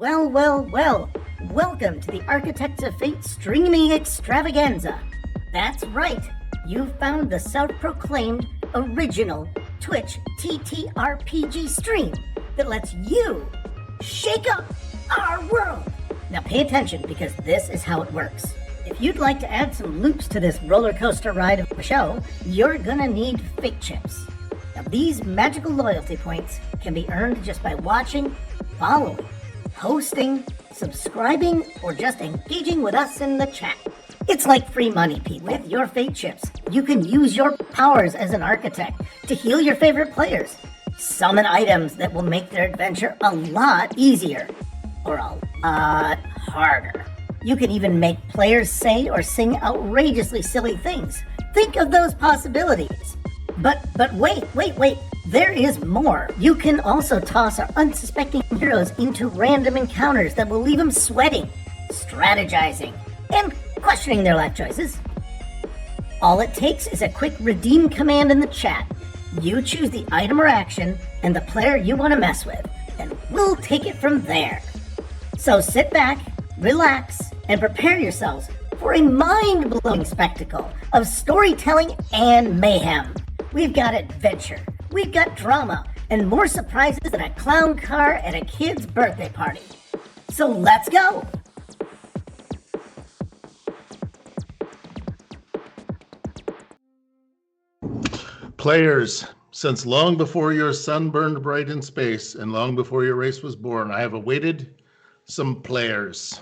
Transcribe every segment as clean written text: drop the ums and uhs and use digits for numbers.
Well, well, well. Welcome to the Architects of Fate streaming extravaganza. That's right. You've found the self-proclaimed original Twitch TTRPG stream that lets you shake up our world. Now pay attention because this is how it works. If you'd like to add some loops to this roller coaster ride of a show, you're gonna need fate chips. Now these magical loyalty points can be earned just by watching, following, hosting, subscribing, or just engaging with us in the chat. It's like free money, Pete. With your fate chips, you can use your powers as an architect to heal your favorite players, summon items that will make their adventure a lot easier, or a lot harder. You can even make players say or sing outrageously silly things. Think of those possibilities. But wait. There is more. You can also toss our unsuspecting heroes into random encounters that will leave them sweating, strategizing, and questioning their life choices. All it takes is a quick redeem command in the chat. You choose the item or action and the player you want to mess with, and we'll take it from there. So sit back, relax, and prepare yourselves for a mind-blowing spectacle of storytelling and mayhem. We've got adventure, we've got drama, and more surprises than a clown car at a kid's birthday party. So let's go! Players, since long before your sun burned bright in space and long before your race was born, I have awaited some players.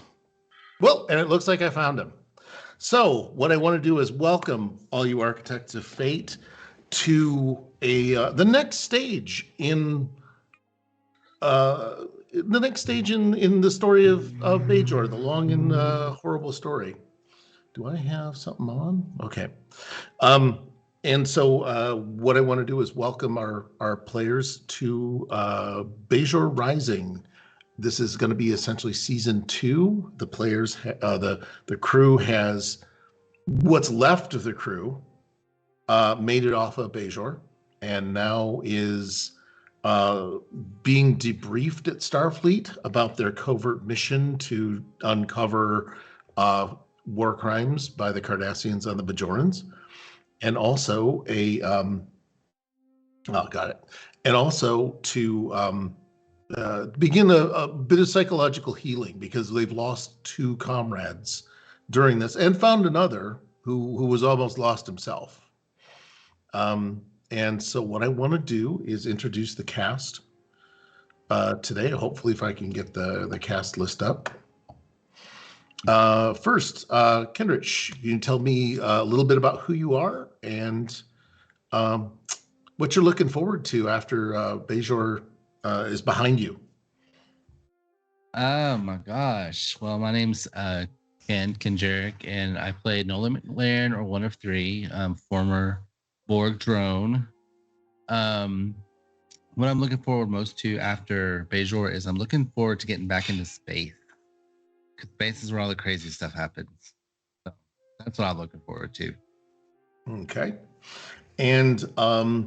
Well, and it looks like I found them. So what I want to do is welcome all you Architects of Fate to the next stage in the story of Bajor, the long and horrible story. Do I have something on? Okay. And so what I want to do is welcome our players to Bajor Rising. This is going to be essentially season 2. The players, the crew has, what's left of the crew made it off of Bajor and now is being debriefed at Starfleet about their covert mission to uncover war crimes by the Cardassians on the Bajorans. And also to begin a bit of psychological healing because they've lost 2 comrades during this and found another who was almost lost himself. And so what I want to do is introduce the cast today. Hopefully, if I can get the cast list up. First, Kendrich, you can tell me a little bit about who you are and what you're looking forward to after Bajor is behind you. Oh my gosh. Well, my name's Ken Kendrick, and I played Nolan McLaren, or one of 3, former Borg drone. What I'm looking forward most to after Bajor is I'm looking forward to getting back into space. Because space is where all the crazy stuff happens. So that's what I'm looking forward to. Okay. And wow,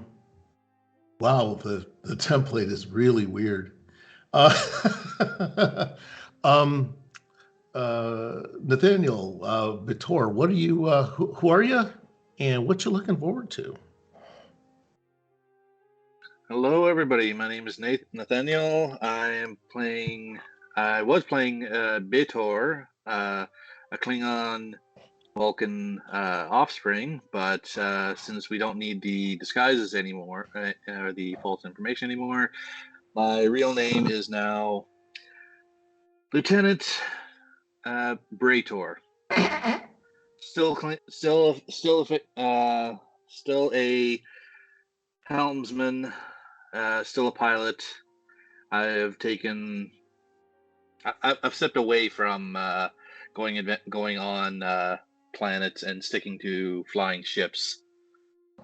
the template is really weird. Nathaniel, Bajor, what are you? Who are you, and what you looking forward to? Hello, everybody. My name is Nathaniel. I was playing Bajor, a Klingon Vulcan offspring, but since we don't need the disguises anymore, or the false information anymore, my real name is now Lieutenant Brator. Still a helmsman, still a pilot. I've stepped away from going on planets and sticking to flying ships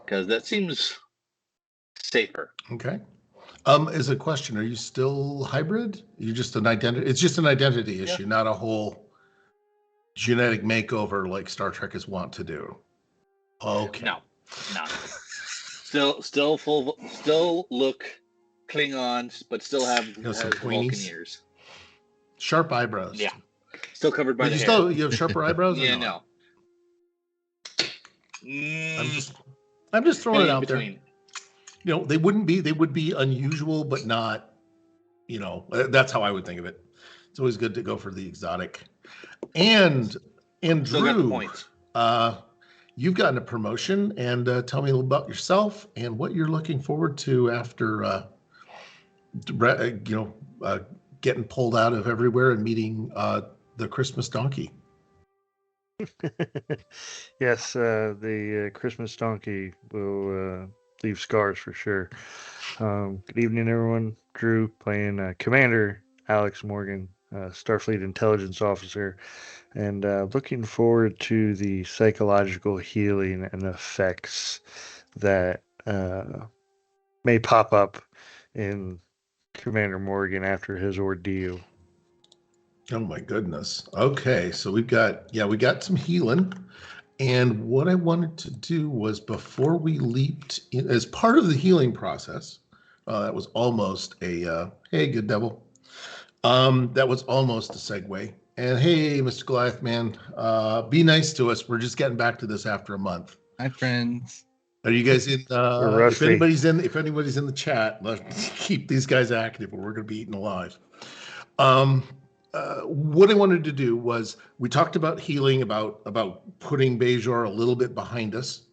because that seems safer. Okay. As a question, are you still hybrid? You're just an identity. It's just an identity issue, not a whole genetic makeover like Star Trek is wont to do. Okay. No. Still look Klingons, but still have Vulcan ears. Sharp eyebrows. Yeah. Still covered by But the you hair. still you have sharper eyebrows? Or Yeah, not? no. I'm just throwing it In out between. there. They would be unusual, but not, that's how I would think of it. It's always good to go for the exotic. And Still got the Drew, points. you've gotten a promotion, and tell me a little about yourself and what you're looking forward to after, getting pulled out of everywhere and meeting the Christmas donkey. Yes, the Christmas donkey will leave scars for sure. Good evening, everyone. Drew playing Commander Alex Morgan, Starfleet Intelligence Officer, and looking forward to the psychological healing and effects that may pop up in Commander Morgan after his ordeal. Oh my goodness. Okay, so we got some healing. And what I wanted to do was, before we leaped in, as part of the healing process, that was almost a hey, good devil. That was almost a segue. And hey, Mr. Goliath, man, be nice to us. We're just getting back to this after a month. Hi, friends. Are you guys in? We're If rusty. anybody's in the chat, let's keep these guys active, or we're going to be eaten alive. What I wanted to do was, we talked about healing, about putting Bajor a little bit behind us,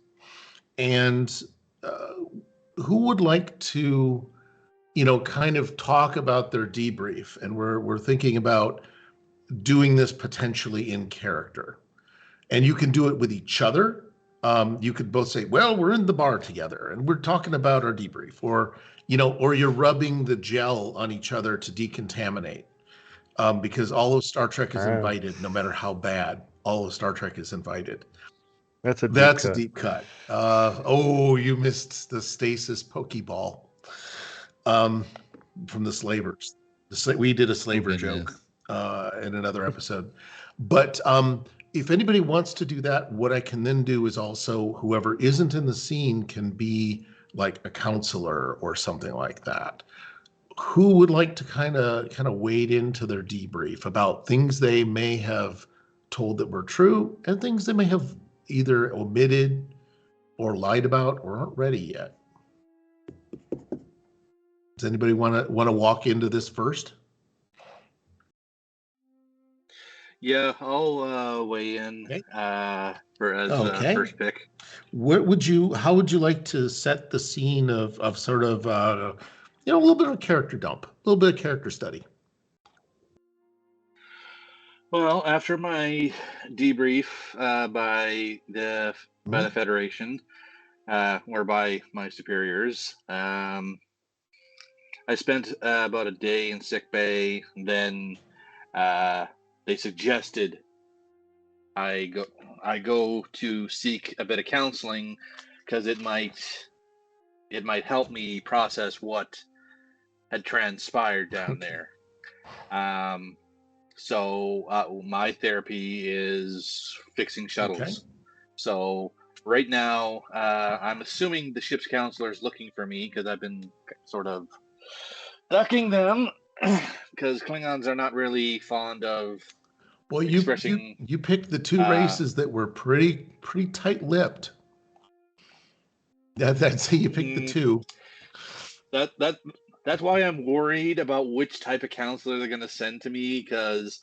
and who would like to, kind of talk about their debrief? And we're thinking about doing this potentially in character, and you can do it with each other. You could both say, well, we're in the bar together and we're talking about our debrief, or you're rubbing the gel on each other to decontaminate. Because all of Star Trek is invited, no matter how bad. All of Star Trek is invited. That's a deep cut. You missed the stasis Pokeball from the slavers. We did a slaver joke in another episode. But if anybody wants to do that, what I can then do is also, whoever isn't in the scene can be like a counselor or something like that. Who would like to kind of wade into their debrief about things they may have told that were true, and things they may have either omitted or lied about or aren't ready yet? Does anybody want to walk into this first? Yeah, I'll weigh in Okay. first pick. How would you like to set the scene of sort of a little bit of a character dump, a little bit of character study? Well, after my debrief by the Federation, or by my superiors, I spent about a day in sick bay. Then they suggested I go to seek a bit of counseling, because it might help me process what had transpired down there. So my therapy is fixing shuttles. Okay. So right now, I'm assuming the ship's counselor is looking for me, because I've been sort of ducking them, because Klingons are not really fond of expressing. You picked the two races that were pretty tight-lipped. I'd say you picked the two. That's why I'm worried about which type of counselor they're going to send to me, because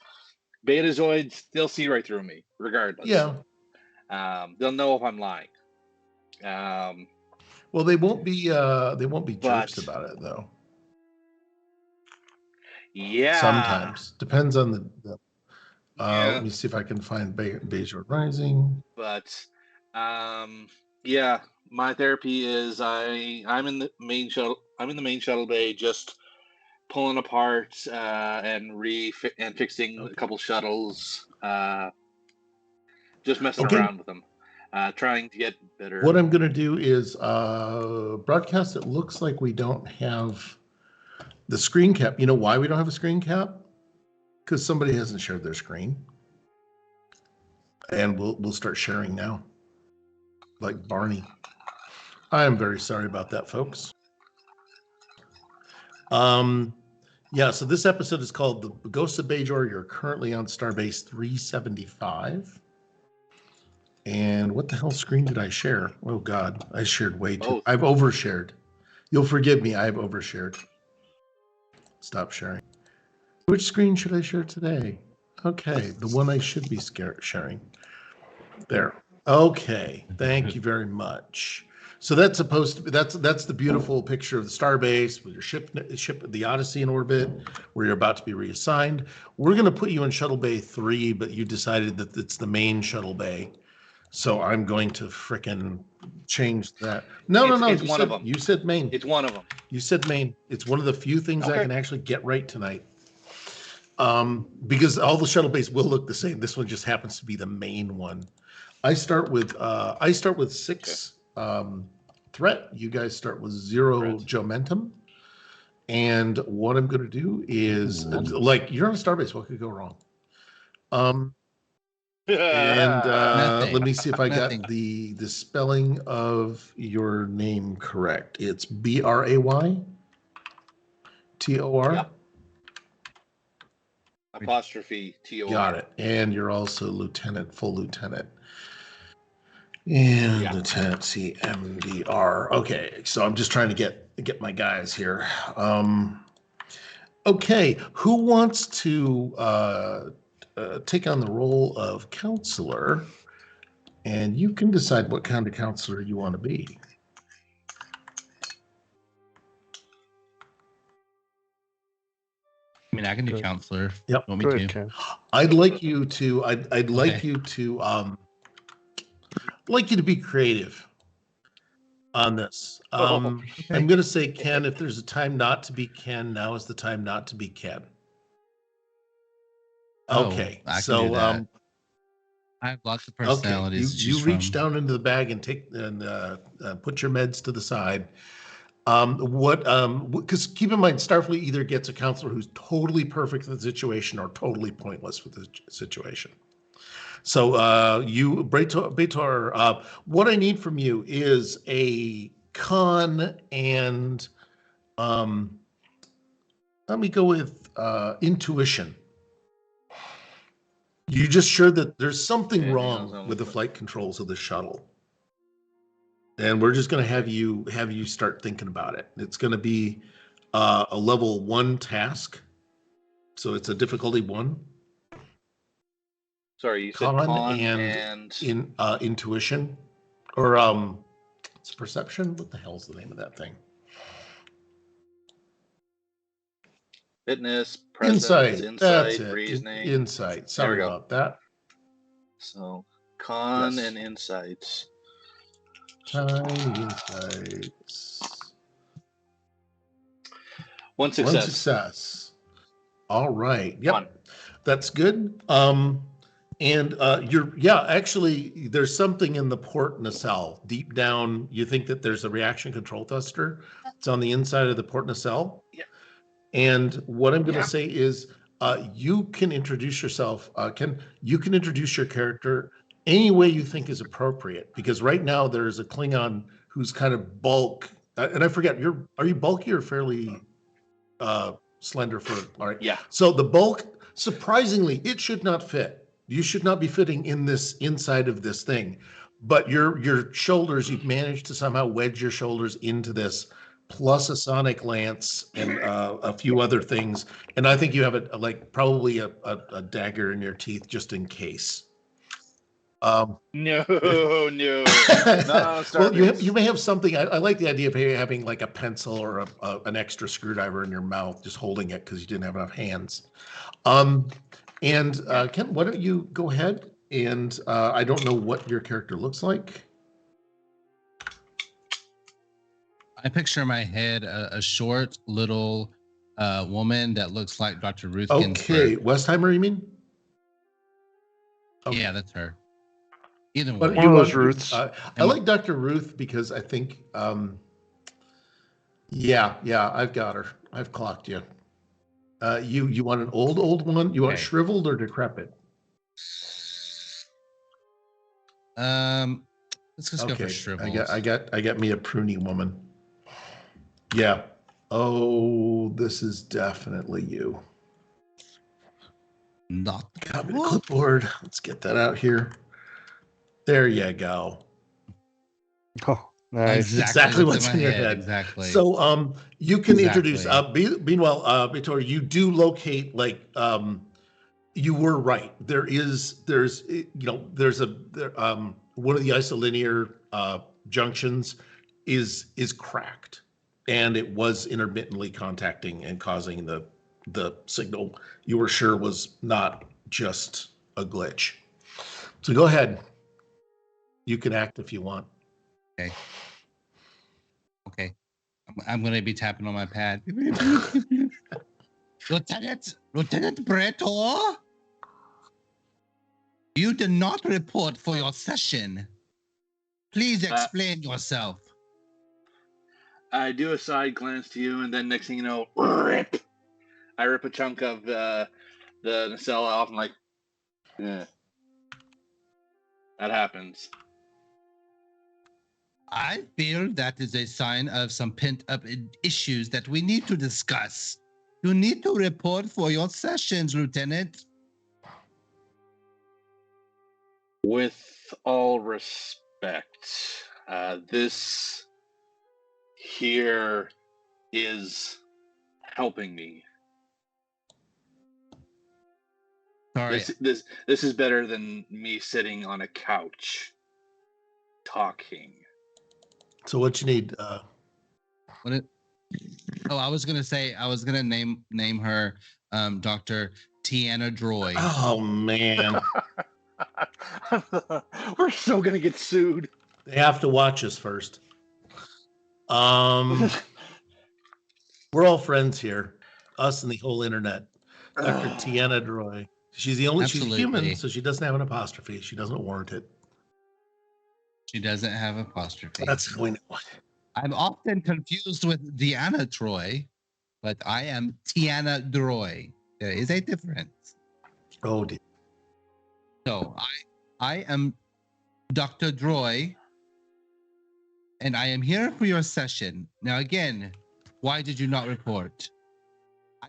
Betazoids, they'll see right through me, regardless. Yeah. They'll know if I'm lying. Well, they won't be jerks about it, though. Yeah. Sometimes. Depends on the let me see if I can find Bajor Rising. But yeah, my therapy is I'm in the main shuttle bay, just pulling apart and fixing a couple shuttles, just messing around with them, trying to get better. What I'm going to do is broadcast. It looks like we don't have the screen cap. You know why we don't have a screen cap? Because somebody hasn't shared their screen. And we'll start sharing now, like Barney. I am very sorry about that, folks. Yeah, so this episode is called The Ghosts of Bajor. You're currently on Starbase 375. And what the hell screen did I share? Oh, God. I shared way too. Both. I've overshared. You'll forgive me. I've overshared. Stop sharing. Which screen should I share today? Okay, the one I should be sharing. There. Okay, thank you very much. So that's supposed to be that's the beautiful picture of the starbase with your ship the Odyssey in orbit, where you're about to be reassigned. We're going to put you in Shuttle Bay 3, but you decided that it's the main Shuttle Bay. So I'm going to frickin' change that. No. It's one of them. You said main. It's one of them. You said main. It's one of the few things I Okay. can actually get right tonight. Because all the shuttle bays will look the same. This one just happens to be the main one. I start with 6 threat. You guys start with 0 Threat. Jomentum. And what I'm going to do is, like, you're on a starbase. What could go wrong? And Nothing. let me see if I got Nothing. the spelling of your name correct. It's BRAYTOR. Yep. Apostrophe TOR. Got it. And you're also lieutenant, full lieutenant. And Yeah. Lieutenant CMDR. Okay, so I'm just trying to get my guys here. Okay, who wants to take on the role of counselor? And you can decide what kind of counselor you want to be. I mean, I can do Good. counselor. if Yep. you want me Go to. ahead, Ken. I'd like you to. I'd like Okay. you to. Like you to be creative on this. I'm going to say Ken. If there's a time not to be Ken, now is the time not to be Ken. Oh, Okay, I can so do that. I have lots of personalities. okay, you reach down into the bag and put your meds to the side. Because keep in mind, Starfleet either gets a counselor who's totally perfect for the situation or totally pointless for the situation. So Bajor, what I need from you is a con and let me go with intuition. You just sure that there's something Okay, wrong with the flight controls of the shuttle. And we're just going to have you start thinking about it. It's going to be a level 1 task. So it's a difficulty 1. Sorry, you said con and intuition, or it's perception. What the hell's the name of that thing? fitness, presence, That's insight, it. reasoning. Insight. Sorry go. about that. So con Yes. and insights. Tiny insights. 1 success. 1 success. All right. Yep. 1. That's good. And actually, there's something in the port nacelle. Deep down, you think that there's a reaction control thruster. It's on the inside of the port nacelle. Yeah. And what I'm going to say is, you can introduce yourself. You can introduce your character any way you think is appropriate. Because right now there is a Klingon who's kind of bulk. And I forget, are you bulky or fairly slender for? All right. Yeah. So the bulk, surprisingly, it should not fit. You should not be fitting in this inside of this thing, but your shoulders, you've managed to somehow wedge your shoulders into this, plus a sonic lance and a few other things. And I think you have probably a dagger in your teeth just in case. No. Well, Starbase. you may have something. I like the idea of having like a pencil or an extra screwdriver in your mouth, just holding it because you didn't have enough hands. Ken, why don't you go ahead? And I don't know what your character looks like. I picture in my head a short little woman that looks like Dr. Ruth Okay, Ginsburg. Westheimer, you mean? Okay. Yeah, that's her. Either But one. One of those Ruths. I like Dr. Ruth because I think, I've got her. I've clocked you. You want an old one? You want Okay. shriveled or decrepit? Let's just go Okay, for shriveled. I got me a pruny woman. Yeah. Oh, this is definitely you. Not Copy the clipboard. Let's get that out here. There you go. Oh, nice. Exactly what's what's in your head. Exactly. So you can introduce Exactly. meanwhile, Bajor, you do locate you were right. There's one of the isolinear junctions is cracked, and it was intermittently contacting and causing the signal you were sure was not just a glitch. So go ahead. You can act if you want. Okay. Okay. I'm going to be tapping on my pad. Lieutenant Bretor, you did not report for your session. Please explain yourself. I do a side glance to you, and then next thing you know, rip! I rip a chunk of the nacelle off. I'm like, yeah, that happens. I feel that is a sign of some pent-up issues that we need to discuss. You need to report for your sessions, Lieutenant. With all respect, this here is helping me. Sorry. This is better than me sitting on a couch talking. So what you need? I was gonna name her Dr. Tiana Droy. Oh man. We're so gonna get sued. They have to watch us first. We're all friends here, us and the whole internet. Dr. Tiana Droy. She's she's human, so she doesn't have an apostrophe. She doesn't warrant it. She doesn't have apostrophe. That's how we know it. I'm often confused with Deanna Troy, but I am Tiana Droy. There is a difference. Oh dear. So I am Dr. Droy, and I am here for your session. Now again, why did you not report?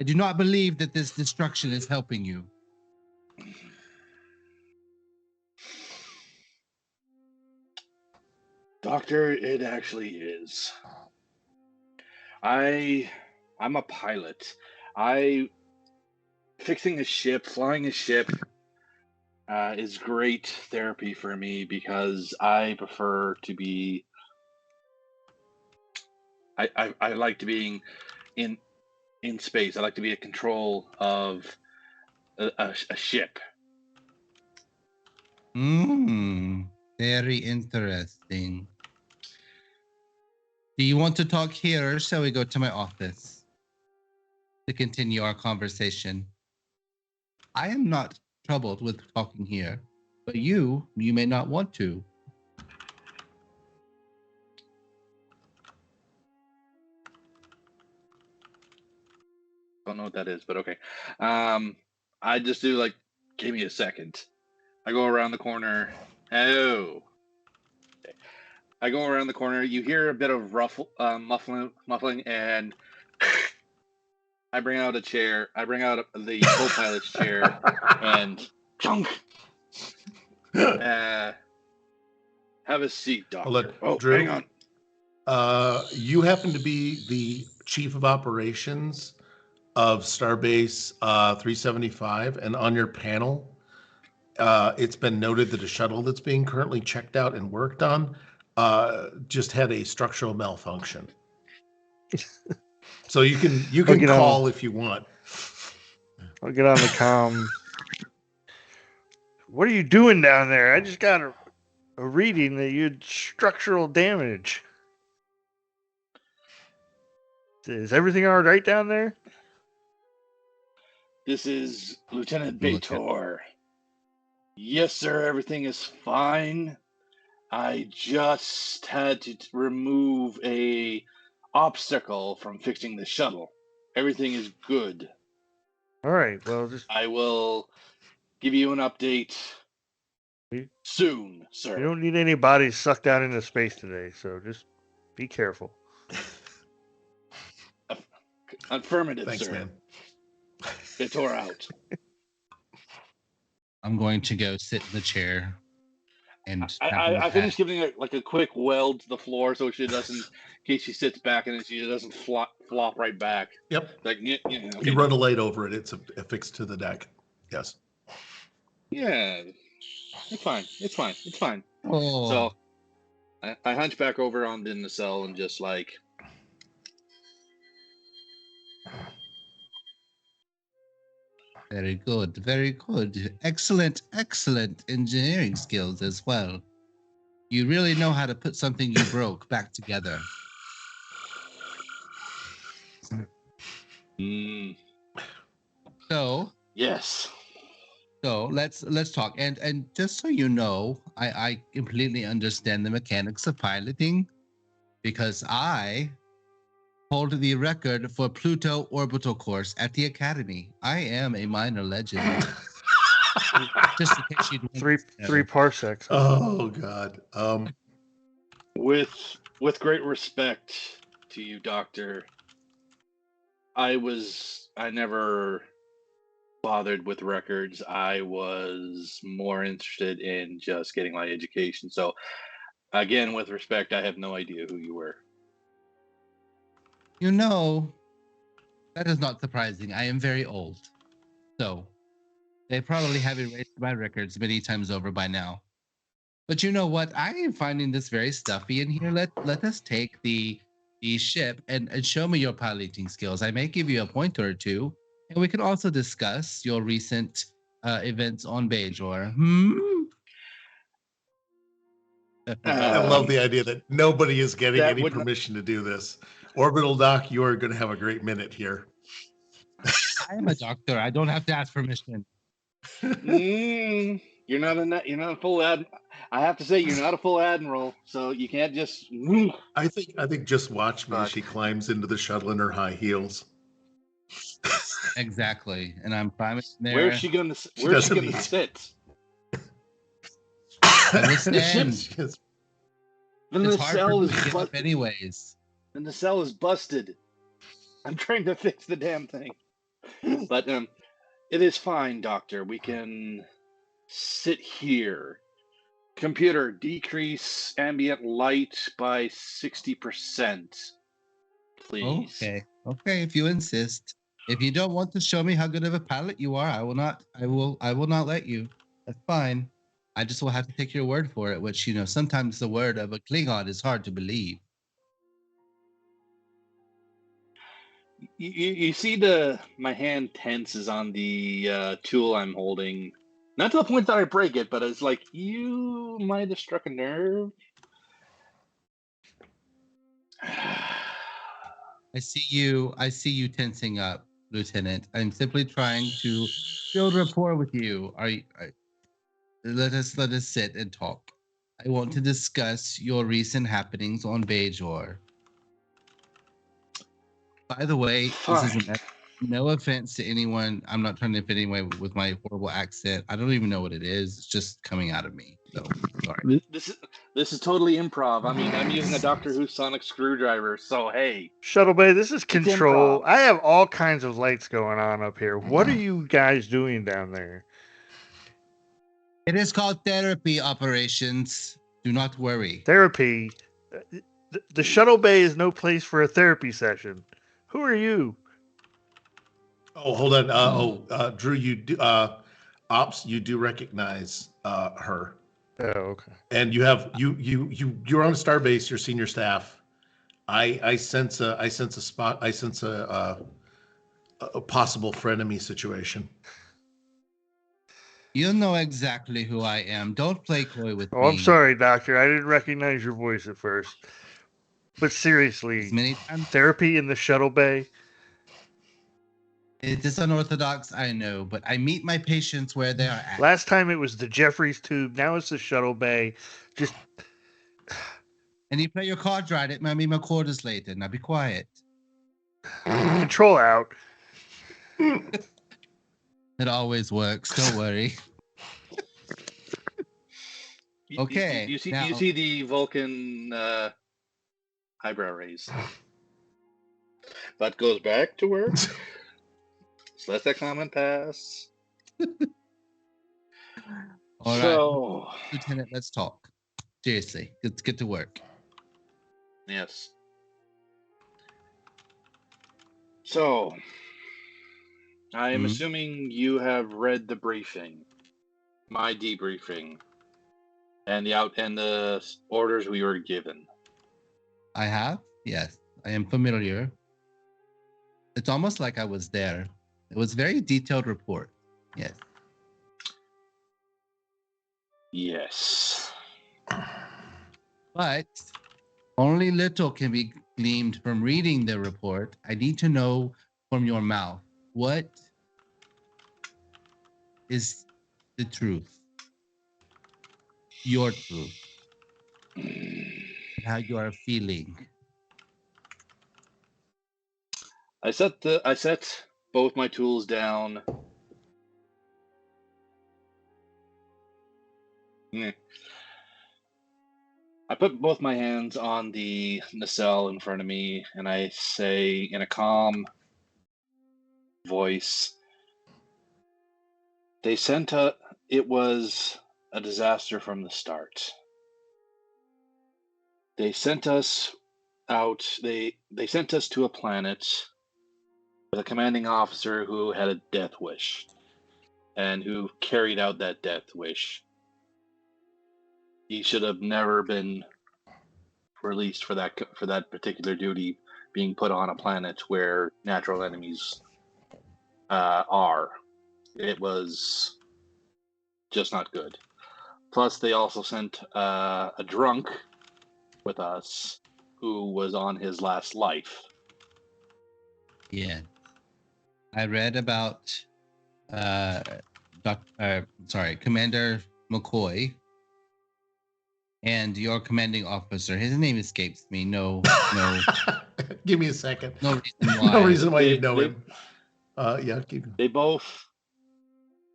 I do not believe that this destruction is helping you. Doctor, it actually is. I'm a pilot. Fixing a ship, flying a ship is great therapy for me because I prefer to be. I like to being in space. I like to be in control of a ship. Very interesting. Do you want to talk here, or shall we go to my office to continue our conversation? I am not troubled with talking here, but you may not want to. Don't know what that is, but okay. I just do like, give me a second. I go around the corner. Oh. Okay. I go around the corner. You hear a bit of muffling, and I bring out a chair. I bring out the co-pilot's chair, and chunk. Have a seat, Doctor. Drew, hang on. You happen to be the chief of operations of Starbase 375, and on your panel, it's been noted that a shuttle that's being currently checked out and worked on just had a structural malfunction. So you can call if you want. I'll get on the comm. What are you doing down there? I just got a reading that you had structural damage. Is everything all right down there? This is Lieutenant Bajor. Yes, sir, everything is fine. I just had to remove a obstacle from fixing the shuttle. Everything is good. All right, well, I will give you an update soon, sir. You don't need any bodies sucked out into space today, so just be careful. Affirmative, Thanks, sir. man. Bajor out. I'm going to go sit in the chair and have a I look finished at. giving her like a quick weld to the floor so she doesn't, in case she sits back and she doesn't flop right back. Yep. Like, okay, You run a light over it. It's affixed to the deck. Yes. yeah, it's fine. It's fine. It's fine. Oh, So I hunch back over on the nacelle and just like, very good, very good. Excellent, excellent engineering skills as well. You really know how to put something you broke back together. So yes. let's talk. And just so you know, I completely understand the mechanics of piloting because I hold the record for Pluto orbital course at the Academy. I am a minor legend. Just in case you don't Three parsecs. Oh God. With great respect to you, Doctor, I never bothered with records. I was more interested in just getting my education. So again, with respect, I have no idea who you were. You know, that is not surprising. I am very old. So they probably have erased my records many times over by now. But you know what? I am finding this very stuffy in here. Let us take the ship and show me your piloting skills. I may give you a pointer or two, and we can also discuss your recent events on Bajor. I love the idea that nobody is getting That any would permission to do this. Orbital Doc, you are going to have a great minute here. I am a doctor. I don't have to ask permission. you're not a full ad. I have to say you're not a full admiral, so you can't just. I think just watch me as Fuck. she climbs into the shuttle in her high heels. Exactly, and I'm climbing there. Where's she gonna sit? I will stand. The It's hard for nacelle me is to get up anyways. The nacelle is busted. I'm trying to fix the damn thing. But it is fine, Doctor. We can sit here. Computer, decrease ambient light by 60%. Please. Okay, if you insist. If you don't want to show me how good of a pilot you are, I will not let you. That's fine. I just will have to take your word for it, which, sometimes the word of a Klingon is hard to believe. You see my hand tenses on the tool I'm holding. Not to the point that I break it, but it's like you might have struck a nerve. I see you tensing up, Lieutenant. I'm simply trying to build rapport with you. Let us sit and talk. I want to discuss your recent happenings on Bajor. By the way, this is no offense to anyone. I'm not trying to offend anyone with my horrible accent. I don't even know what it is. It's just coming out of me. So sorry. This is totally improv. I mean, I'm using a Doctor Who sonic screwdriver. So hey, Shuttle Bay, this is Control. I have all kinds of lights going on up here. What are you guys doing down there? It is called therapy operations. Do not worry. Therapy? The Shuttle Bay is no place for a therapy session. Who are you? Oh, hold on. Drew, you do ops. You do recognize her. Oh, okay. And you're on a starbase. You're senior staff. I sense a possible frenemy situation. You know exactly who I am. Don't play coy with me. Oh, I'm sorry, Doctor. I didn't recognize your voice at first. But seriously, therapy in the Shuttle Bay? It is unorthodox, I know, but I meet my patients where they are at. Last time it was the Jeffries tube. Now it's the Shuttle Bay. Just. And you play your cards right. It might be my quarters later. Now be quiet. Control out. It always works. Don't worry. Okay. You see the Vulcan eyebrow raise. but goes back to work. So let that comment pass. All right, So, Lieutenant, let's talk. Seriously, let's get to work. yes. So, I am assuming you have read the briefing, my debriefing, and the orders we were given. I have, yes, I am familiar. It's almost like I was there. It was a very detailed report. Yes. Yes. But only little can be gleaned from reading the report. I need to know from your mouth what is the truth, your truth, how you are feeling. I set both my tools down. I put both my hands on the nacelle in front of me, and I say in a calm voice, it was a disaster from the start. They sent us out, they sent us to a planet with a commanding officer who had a death wish and who carried out that death wish. He should have never been released for that particular duty, being put on a planet where natural enemies are. It was just not good. Plus, they also sent a drunk with us who was on his last life. Yeah. I read about Commander McCoy and your commanding officer. His name escapes me. No. Give me a second. No reason why. No reason why you know him. Yeah, keep going.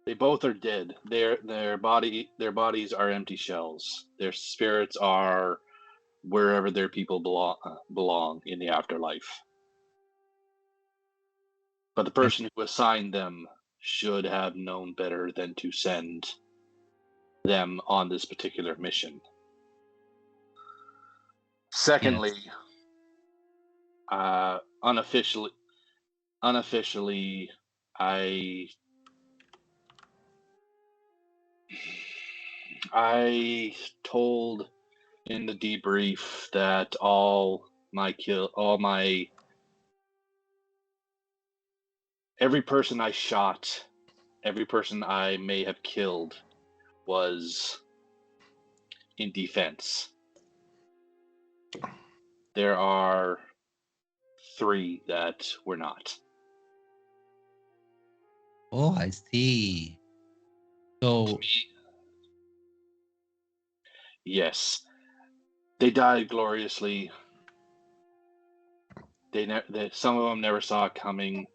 They both are dead. Their bodies are empty shells. Their spirits are wherever their people belong in the afterlife. But the person who assigned them should have known better than to send them on this particular mission. Secondly, yes. Unofficially, I told in the debrief that every person I shot, every person I may have killed was in defense. There are 3 that were not. Oh, I see. So, yes, they died gloriously. Some of them never saw it coming.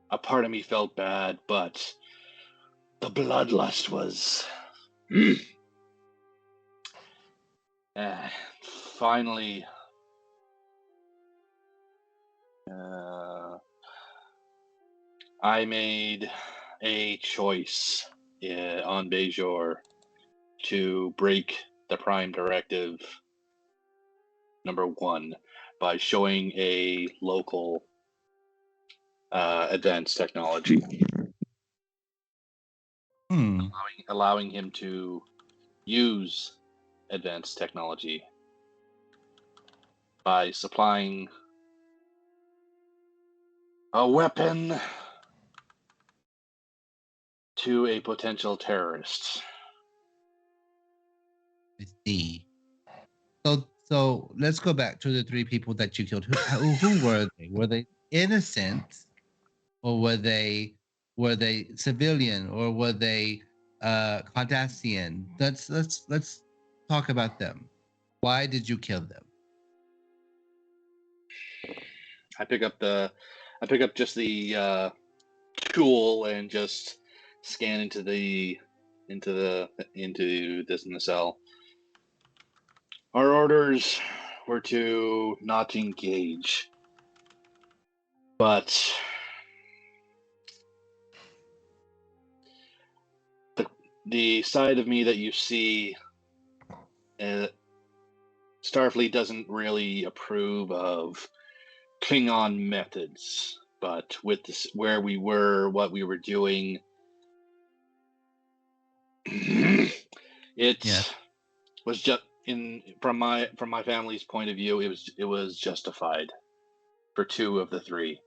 A part of me felt bad, but the bloodlust was. Finally, I made a choice on Bajor to break the Prime Directive #1 by showing a local advanced technology, allowing him to use advanced technology by supplying a weapon to a potential terrorist. I see. So let's go back to the 3 people that you killed. Who were they? Were they innocent, or were they civilian, or were they Cardassian? Let's talk about them. Why did you kill them? I pick up just the tool and just scan into this nacelle. Our orders were to not engage But the side of me that you see, Starfleet doesn't really approve of Klingon methods. But with this, where we were, what we were doing, it Yeah. was just from my family's point of view, it was justified for 2 of the 3.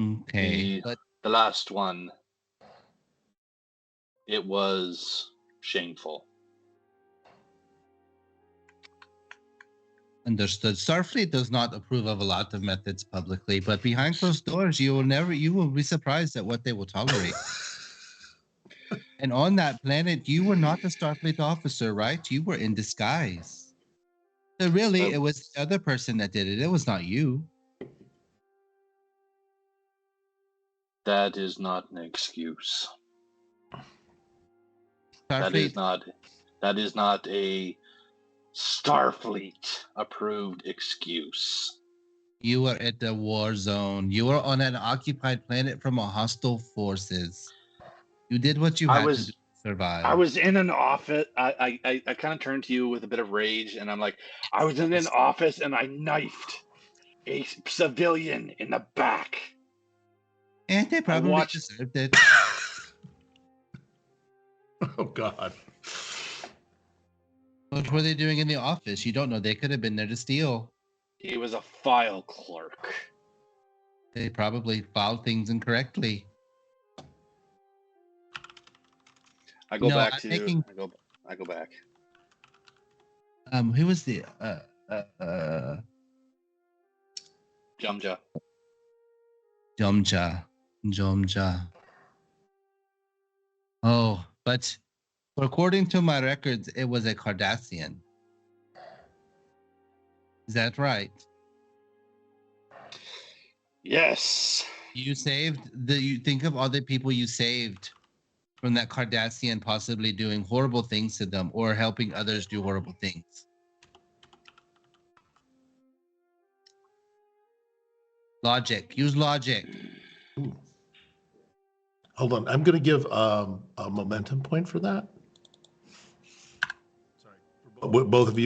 Okay, but The last one, it was shameful. understood. Starfleet does not approve of a lot of methods publicly, but behind closed doors, you will be surprised at what they will tolerate. And on that planet, you were not a Starfleet officer, right? You were in disguise. So really, it was the other person that did it. It was not you. That is not an excuse. Starfleet, That is not a Starfleet approved excuse. you were at the war zone. You were on an occupied planet from a hostile forces. You did what you had to do to survive. I was in an office. I kind of turned to you with a bit of rage, and I'm like, I was in an office and I knifed a civilian in the back. And they probably deserved it. Oh, God. What were they doing in the office? You don't know. They could have been there to steal. He was a file clerk. They probably filed things incorrectly. I go back. Who was the Jomja. Oh, but according to my records, it was a Cardassian. Is that right? Yes. You think of all the people you saved from that Cardassian possibly doing horrible things to them or helping others do horrible things. Logic. Use logic. Ooh. Hold on. I'm going to give a momentum point for that. Sorry. Both of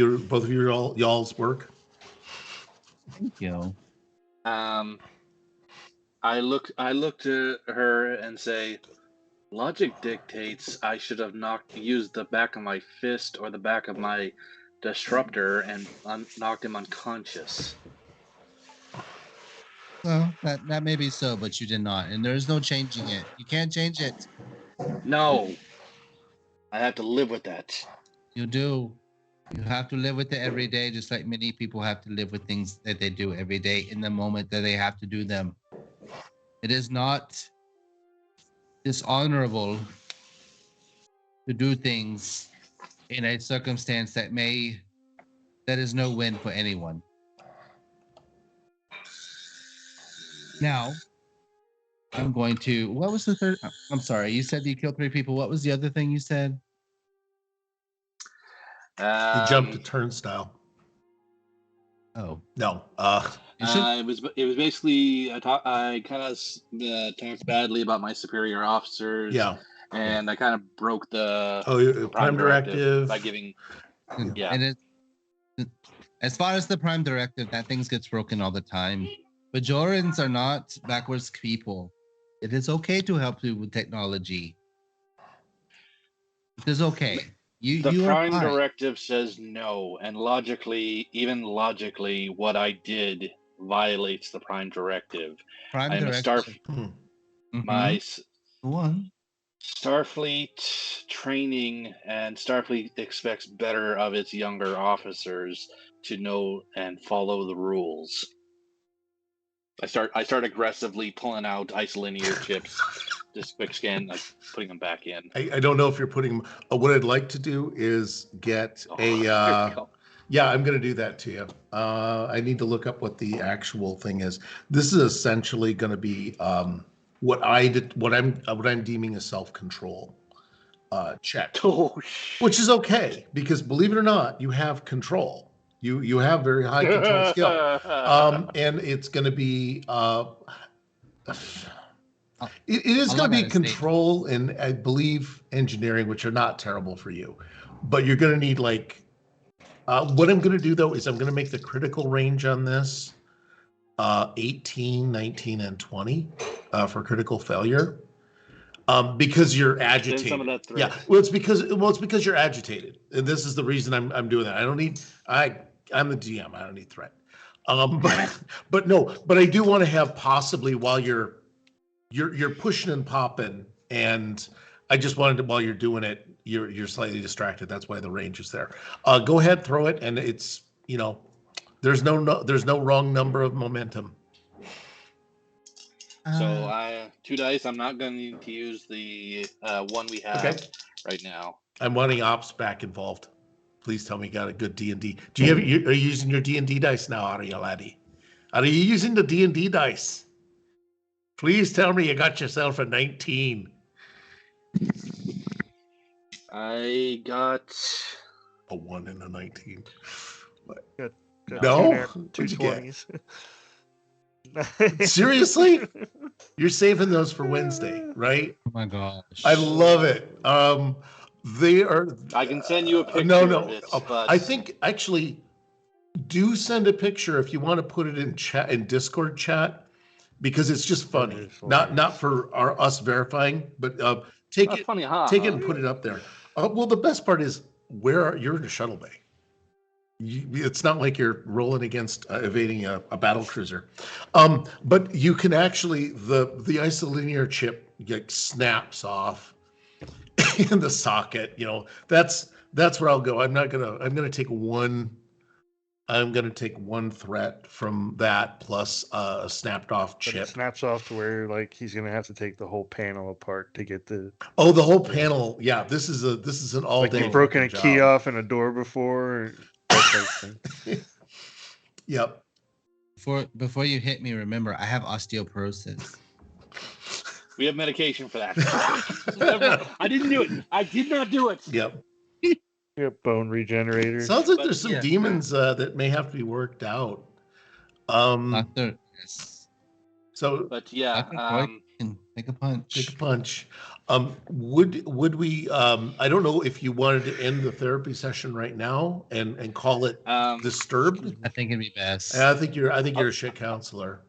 y'all's work. Thank you. I look to her and say, logic dictates I should have used the back of my fist or the back of my disruptor and knocked him unconscious. Well, that may be so, but you did not, and there is no changing it. You can't change it. No, I have to live with that. You do. You have to live with it every day, just like many people have to live with things that they do every day in the moment that they have to do them. It is not dishonorable to do things in a circumstance that is no win for anyone. Now, I'm going to. What was the third? I'm sorry. You said you killed 3 people. What was the other thing you said? He jumped a turnstile. Oh no. It was basically I kind of talked badly about my superior officers. Yeah. And I kind of broke the prime directive by giving. Yeah. And as far as the prime directive, that thing gets broken all the time. Bajorans are not backwards people. It is okay to help you with technology. It is okay. The prime directive says no, and even logically, what I did violates the prime directive. My Starfleet training, and Starfleet expects better of its younger officers to know and follow the rules. I start aggressively pulling out isolinear chips, just quick scan, like putting them back in. I don't know if you're putting them. What I'd like to do is get yeah, I'm going to do that to you. I need to look up what the actual thing is. This is essentially going to be what I'm deeming a self-control check, which is okay because believe it or not, you have control. You have very high control skill. And it's going to be it is I'll going to look be at it, control and I believe engineering, which are not terrible for you, but you're going to need like what I'm going to do though is I'm going to make the critical range on this 18, 19, and 20 for critical failure. Because you're agitated. Some of that threat. Yeah, well, it's because you're agitated, and this is the reason I'm doing that. I'm the GM. I don't need threat. But I do want to have possibly while you're pushing and popping, and I just wanted to while you're doing it, you're slightly distracted. That's why the range is there. Go ahead, throw it, and it's there's no wrong number of momentum. So 2 dice. I'm not going to use the one we have right now. I'm wanting ops back involved. Please tell me you got a good D&D. Are you using your D&D dice now, are you, laddie? Are you using the D&D dice? Please tell me you got yourself a 19. I got a 1 and a 19. Got No? two What'd you get? 20s. Seriously? You're saving those for Wednesday, right? Oh my gosh. I love it. They are. I can send you a picture No. of it. But I think actually, do send a picture if you want to put it in chat in Discord chat, because it's just funny. Not for us verifying, but take it and put it up there. Well, the best part is you're in a shuttle bay. It's not like you're rolling against evading a battle cruiser, but you can actually the isolinear chip snaps off in the socket. That's where I'll go. I'm gonna take one threat from that plus a snapped off chip. But it snaps off to where like he's gonna have to take the whole panel apart to get the whole panel. Yeah, this is an all day. Like you've broken a key off in a door before. Yep. Before you hit me, remember I have osteoporosis. We have medication for that. I didn't do it. I did not do it. Yep. Bone regenerator. Sounds like there's some demons that may have to be worked out. Yes. So, but yeah, can take a punch. Take a punch. Would we? I don't know if you wanted to end the therapy session right now and call it disturbed. I think it'd be best. I think you're a shit counselor.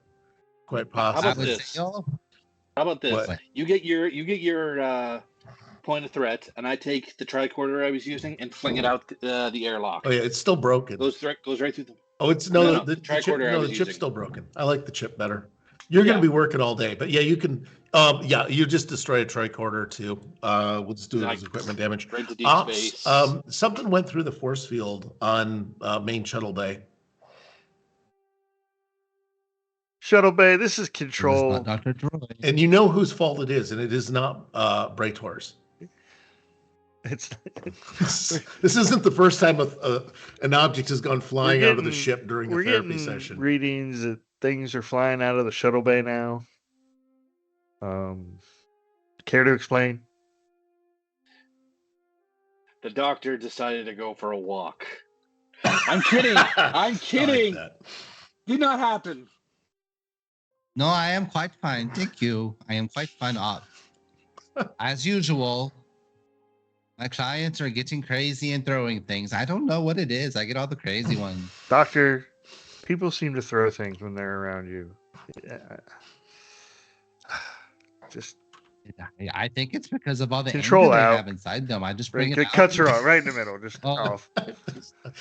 Quite possibly. How about this? What? You get your point of threat, and I take the tricorder I was using and fling it out the airlock. Oh yeah, it's still broken. Goes right through the. Oh, it's No, the tricorder. the chip's still broken. I like the chip better. You're going to be working all day, but yeah, you can. You just destroy a tricorder too. We'll just do it as equipment damage. Right to deep space. Something went through the force field on main shuttle bay. Shuttle bay, this is control. It's not Dr. Troy. And you know whose fault it is, and it is not Brator's. It's This isn't the first time an object has gone flying out of the ship during a therapy session. Readings that things are flying out of the shuttle bay now. Care to explain? The doctor decided to go for a walk. I'm kidding. I'm kidding. Like Did not happen. No, I am quite fine. Thank you. I am quite fine. As usual, my clients are getting crazy and throwing things. I don't know what it is. I get all the crazy ones. Doctor, people seem to throw things when they're around you. I think it's because of all the Control anger out. they have inside them. I just bring it out. Cuts her off right in the middle. Just off.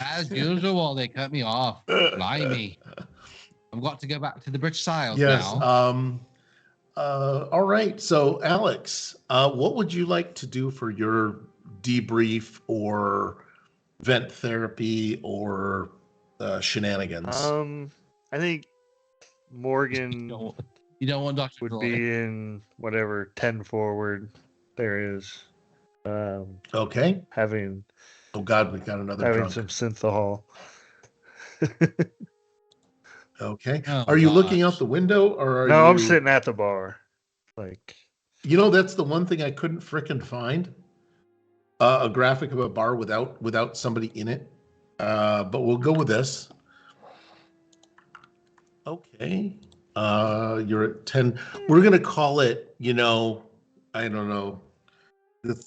As usual, they cut me off. Blimey. I've got to go back to the British Isles now. All right. So, Alex, what would you like to do for your debrief or vent therapy or shenanigans? I think Morgan You don't want Dr. would Troy. be in whatever 10 forward there is. Okay. Having Oh God, we got another drunk. some synthahol. Okay. Oh, are you gosh. looking out the window or are you? No, I'm sitting at the bar. Like, That's the one thing I couldn't frickin' find. A graphic of a bar without somebody in it. but we'll go with this. Okay. You're at 10. We're going to call it, I don't know.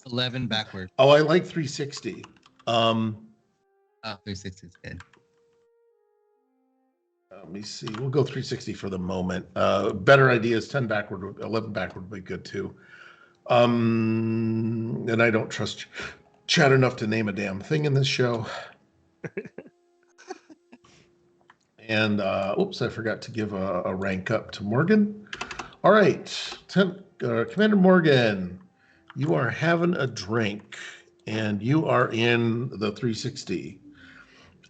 11 backward. Oh, I like 360. 360 is good. Let me see. We'll go 360 for the moment. Better idea is 10 backward, 11 backward would be good too. And I don't trust Chad enough to name a damn thing in this show. And oops, I forgot to give a rank up to Morgan. All right, Commander Morgan, you are having a drink, and you are in the 360.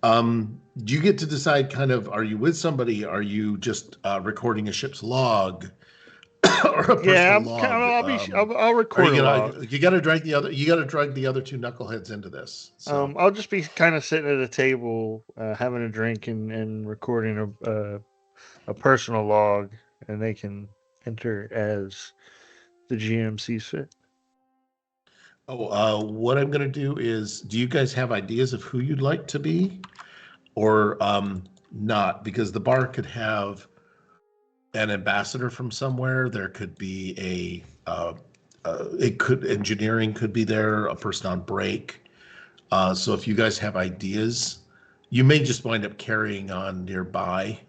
Do you get to decide kind of, are you with somebody? Are you just recording a ship's log or a personal log? I'll record a log. You got to drag the other two knuckleheads into this. So. I'll just be kind of sitting at a table, having a drink and recording a personal log, and they can enter as the GM sees fit. What I'm going to do is, do you guys have ideas of who you'd like to be, or not? Because the bar could have an ambassador from somewhere. There could be engineering could be there, a person on break. So if you guys have ideas, you may just wind up carrying on nearby.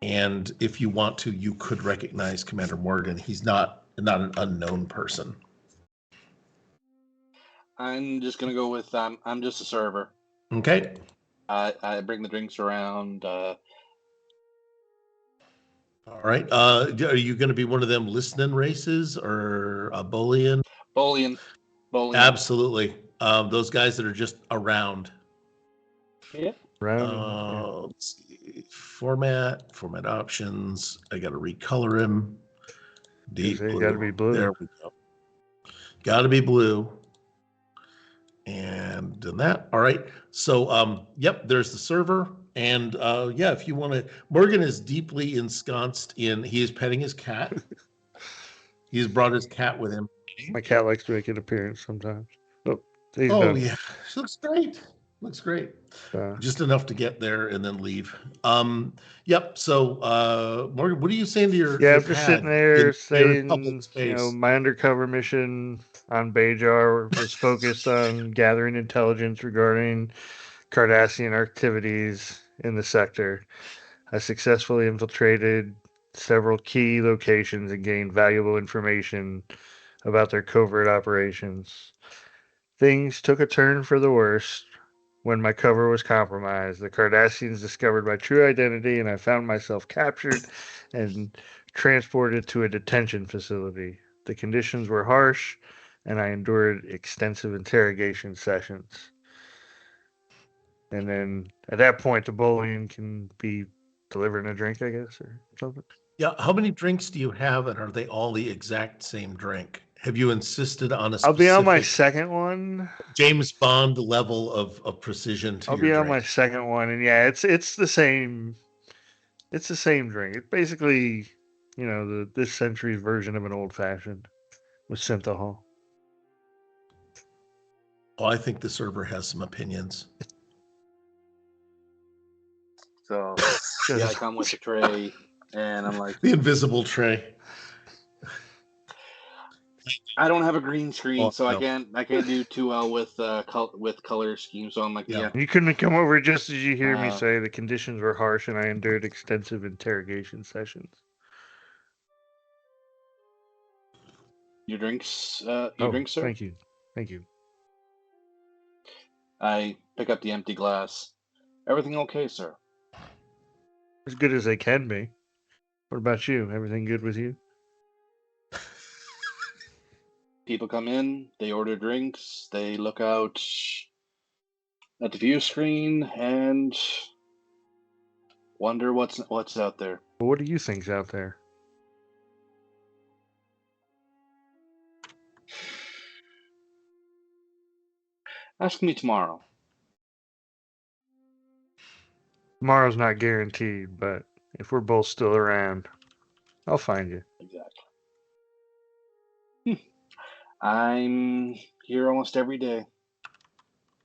And if you want to, you could recognize Commander Morgan. He's not an unknown person. I'm just gonna go with I'm just a server. Okay. I bring the drinks around. All right. Are you going to be one of them listening races or a bullion? Bullion. Absolutely. Those guys that are just around. Yep. Let's see. Format options. I got to recolor him. Deep blue. Got to be blue. There we go. Got to be blue. And done that. All right. So, yep, there's the server. And yeah, if you want to, Morgan is deeply ensconced he is petting his cat. He's brought his cat with him. My cat likes to make an appearance sometimes. Yeah. She looks great. Looks great. Just enough to get there and then leave. Yep. So, Morgan, what are you saying to your? Yeah, I'm just sitting there saying, my undercover mission on Bajor was focused on gathering intelligence regarding Cardassian activities in the sector. I successfully infiltrated several key locations and gained valuable information about their covert operations. Things took a turn for the worse when my cover was compromised. The Cardassians discovered my true identity, and I found myself captured and transported to a detention facility. The conditions were harsh, and I endured extensive interrogation sessions. And then at that point, the bullion can be delivering a drink, I guess, or something. Yeah. How many drinks do you have, and are they all the exact same drink? Have you insisted on a specific... I'll be on my second one. James Bond level of precision to I'll be on my second one, and yeah, it's the same. It's the same drink. It's basically, this century's version of an old fashioned with synthahol. Oh, I think the server has some opinions. So yeah, I come with a tray, and I'm like, the invisible tray. I don't have a green screen, so no. I can't do too well with color schemes. So I'm like, yeah. You couldn't come over just as you hear me say the conditions were harsh, and I endured extensive interrogation sessions. Your drinks, sir. Thank you. I pick up the empty glass. Everything okay, sir? As good as they can be. What about you? Everything good with you? People come in, they order drinks, they look out at the view screen and wonder what's out there. Well, what do you think's out there? Ask me tomorrow. Tomorrow's not guaranteed, but if we're both still around, I'll find you. Exactly. I'm here almost every day.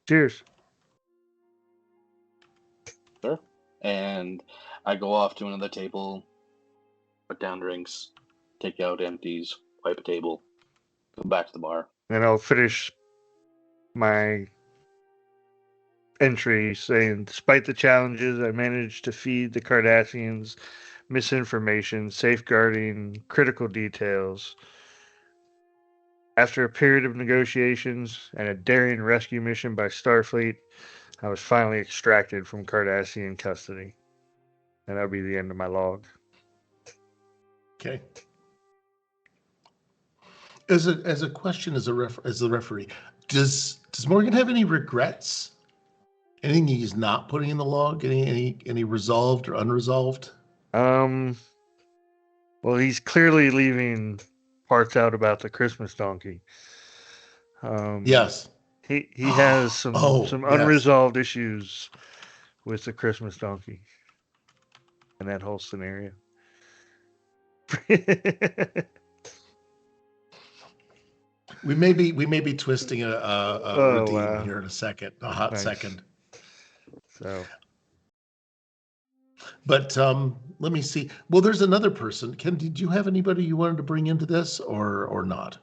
Cheers. and I go off to another table, put down drinks, take out empties, wipe a table, go back to the bar. Then I'll finish my entry saying, despite the challenges, I managed to feed the Cardassians misinformation, safeguarding critical details. After a period of negotiations and a daring rescue mission by Starfleet, I was finally extracted from Cardassian custody. And that'll be the end of my log. Okay. As a question, as the referee, does Morgan have any regrets? Anything he's not putting in the log? Any resolved or unresolved? Well, he's clearly leaving parts out about the Christmas donkey. Yes. He has some Yes. unresolved issues with the Christmas donkey and that whole scenario. We may be twisting a redeem wow. here in a second, a hot Nice. second. So, but let me see. Well, there's another person. Ken, did you have anybody you wanted to bring into this, or not?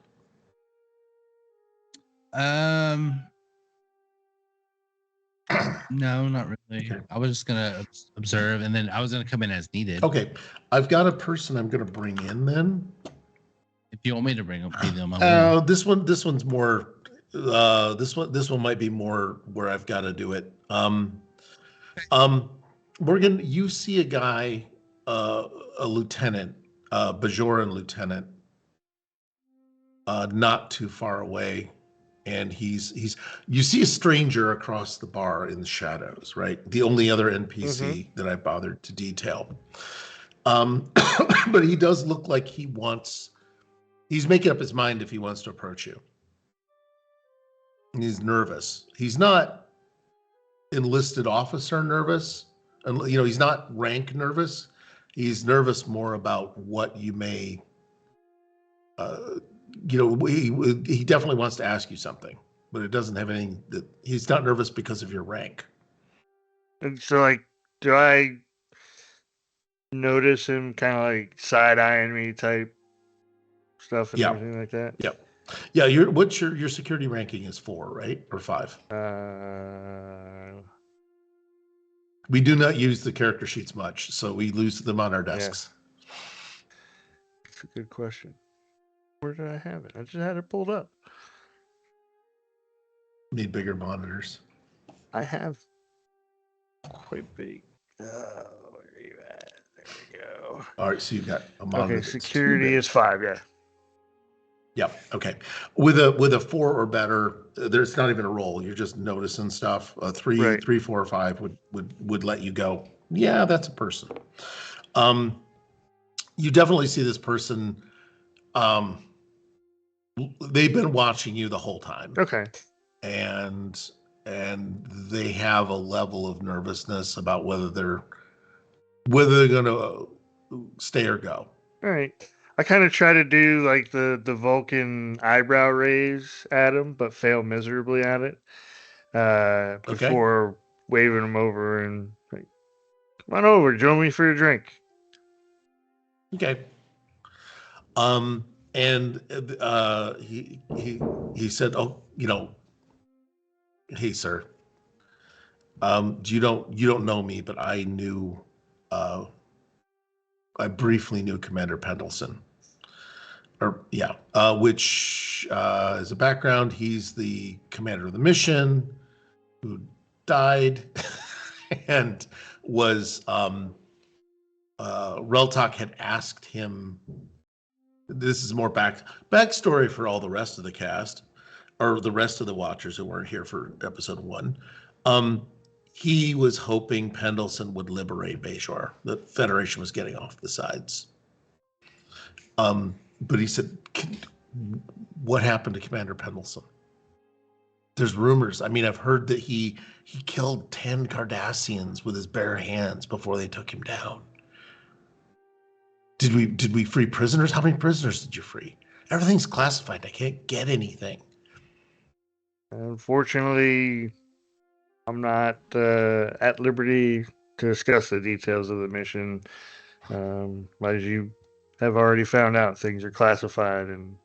No, not really. Okay. I was just gonna observe, and then I was gonna come in as needed. Okay, I've got a person I'm going to bring in then. If you want me to bring them, I will. This one's more. This one might be more where I've got to do it. Morgan, you see a guy, a lieutenant, Bajor and lieutenant, not too far away, and he's. You see a stranger across the bar in the shadows, right? The only other NPC that I bothered to detail. But he does look like he's making up his mind if he wants to approach you. He's nervous. He's not enlisted officer nervous. And, he's not rank nervous. He's nervous more about what you may, he definitely wants to ask you something, but it doesn't have anything that he's not nervous because of your rank. and so, do I notice him kind of side-eyeing me type stuff and everything like that? Yep. Yeah, what's your security ranking is 4, right? Or 5? We do not use the character sheets much, so we lose them on our desks. Yeah. That's a good question. Where did I have it? I just had it pulled up. Need bigger monitors. I have quite big. Where are you at? There we go. All right, so you've got a monitor. Okay, security is 5, yeah. Yep. Okay. With a 4 or better, there's not even a roll. You're just noticing stuff. 3, 4, or 5 would let you go. Yeah, that's a person. You definitely see this person. They've been watching you the whole time. Okay. And they have a level of nervousness about whether they're going to stay or go. All right. I kind of try to do the Vulcan eyebrow raise at him, but fail miserably at it. Before waving him over and come on over, join me for a drink. Okay. And he said, "Oh, hey sir, you don't know me, but I knew, I briefly knew Commander Pendleton, which as a background, he's the commander of the mission who died and was Reltok had asked him. This is more backstory for all the rest of the cast, or the rest of the watchers who weren't here for episode 1. He was hoping Pendleton would liberate Bajor. The Federation was getting off the sides. But he said, what happened to Commander Pendleton? There's rumors. I mean, I've heard that he killed 10 Cardassians with his bare hands before they took him down. Did we free prisoners? How many prisoners did you free? Everything's classified. I can't get anything. Unfortunately, I'm not at liberty to discuss the details of the mission. As you have already found out, things are classified, and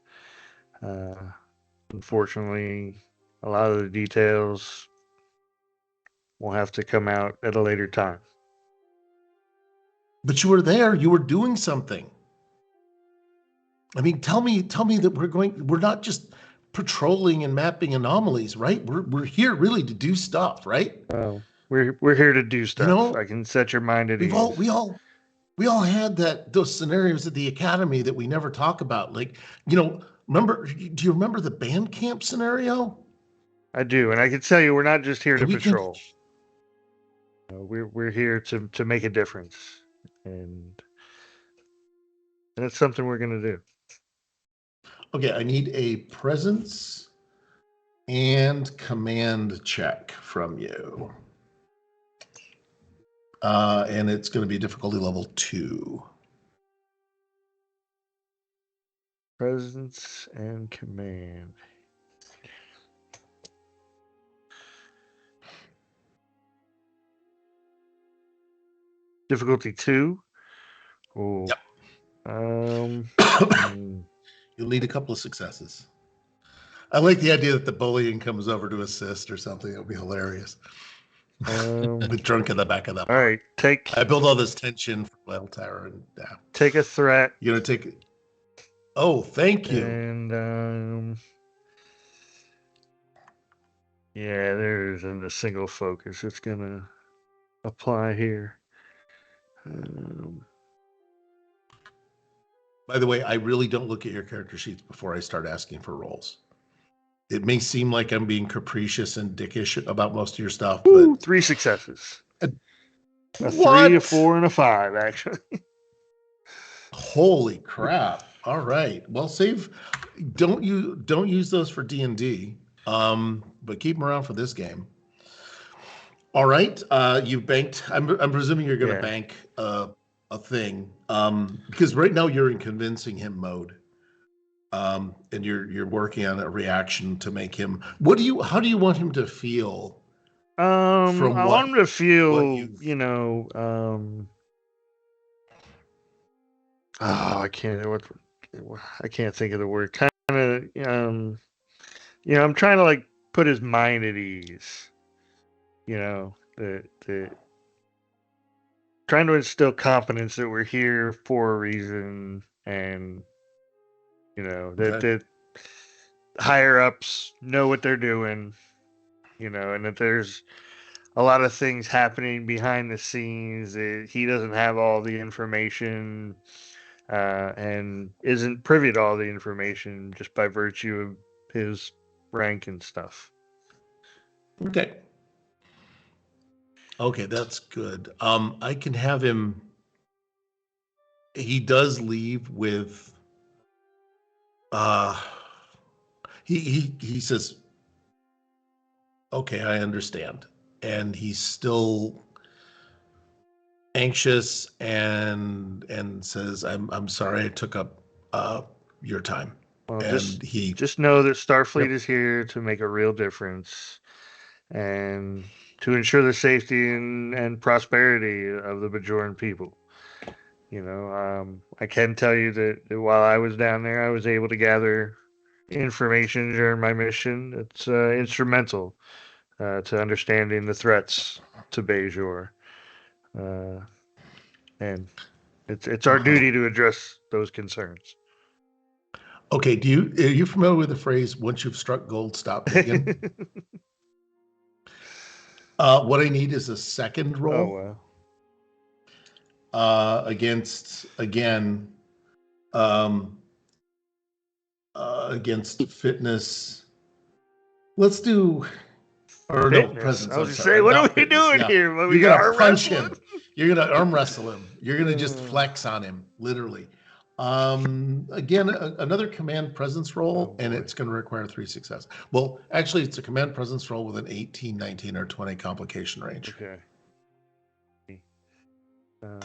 unfortunately, a lot of the details will have to come out at a later time. But you were there. You were doing something. I mean, tell me that we're not just patrolling and mapping anomalies, right? We're here really to do stuff, right? We're here to do stuff. You know, I can set your mind at ease. We all had those scenarios at the academy that we never talk about. Like, do you remember the band camp scenario? I do, and I can tell you, we're not just here to patrol. We're here to make a difference, and that's something we're gonna do. Okay, I need a presence and command check from you. And it's going to be difficulty level 2. Presence and command. Difficulty 2. Oh. Yep. You'll need a couple of successes. I like the idea that the bullying comes over to assist or something. It'll be hilarious. The drunk in the back of that. All right, I build all this tension for Well Tower and take a threat. You're gonna take it. Oh, thank you. And yeah, there isn't a single focus. It's gonna apply here. By the way, I really don't look at your character sheets before I start asking for rolls. It may seem like I'm being capricious and dickish about most of your stuff, but 3 successes. A what? 3, a 4, and a 5, actually. Holy crap! All right. Well, don't use those for D&D, but keep them around for this game. All right. You banked. I'm presuming you're going to bank a thing, because right now you're in convincing him mode. And you're working on a reaction to make him. How do you want him to feel? I want him to feel, I can't think of the word. Kind of, I'm trying to put his mind at ease. Trying to instill confidence that we're here for a reason, and that higher ups know what they're doing, and that there's a lot of things happening behind the scenes that he doesn't have all the information, and isn't privy to all the information just by virtue of his rank and stuff. Okay, that's good. I can have him. He does leave with. He says, "Okay, I understand," and he's still anxious and says, "I'm sorry I took up your time." Well, just know that Starfleet is here to make a real difference, and to ensure the safety and prosperity of the Bajoran people. I can tell you that while I was down there, I was able to gather information during my mission. It's instrumental to understanding the threats to Bajor, and it's our duty to address those concerns. Okay, are you familiar with the phrase "once you've struck gold, stop digging"? What I need is a second roll. Oh wow. Against fitness. Let's do presence. I was just saying, what are we doing here? You're gonna punch him. You're gonna arm wrestle him. You're gonna just flex on him, literally. Again, another command presence roll, and it's going to require 3 successes. Well, actually, it's a command presence roll with an 18, 19, or 20 complication range. Okay.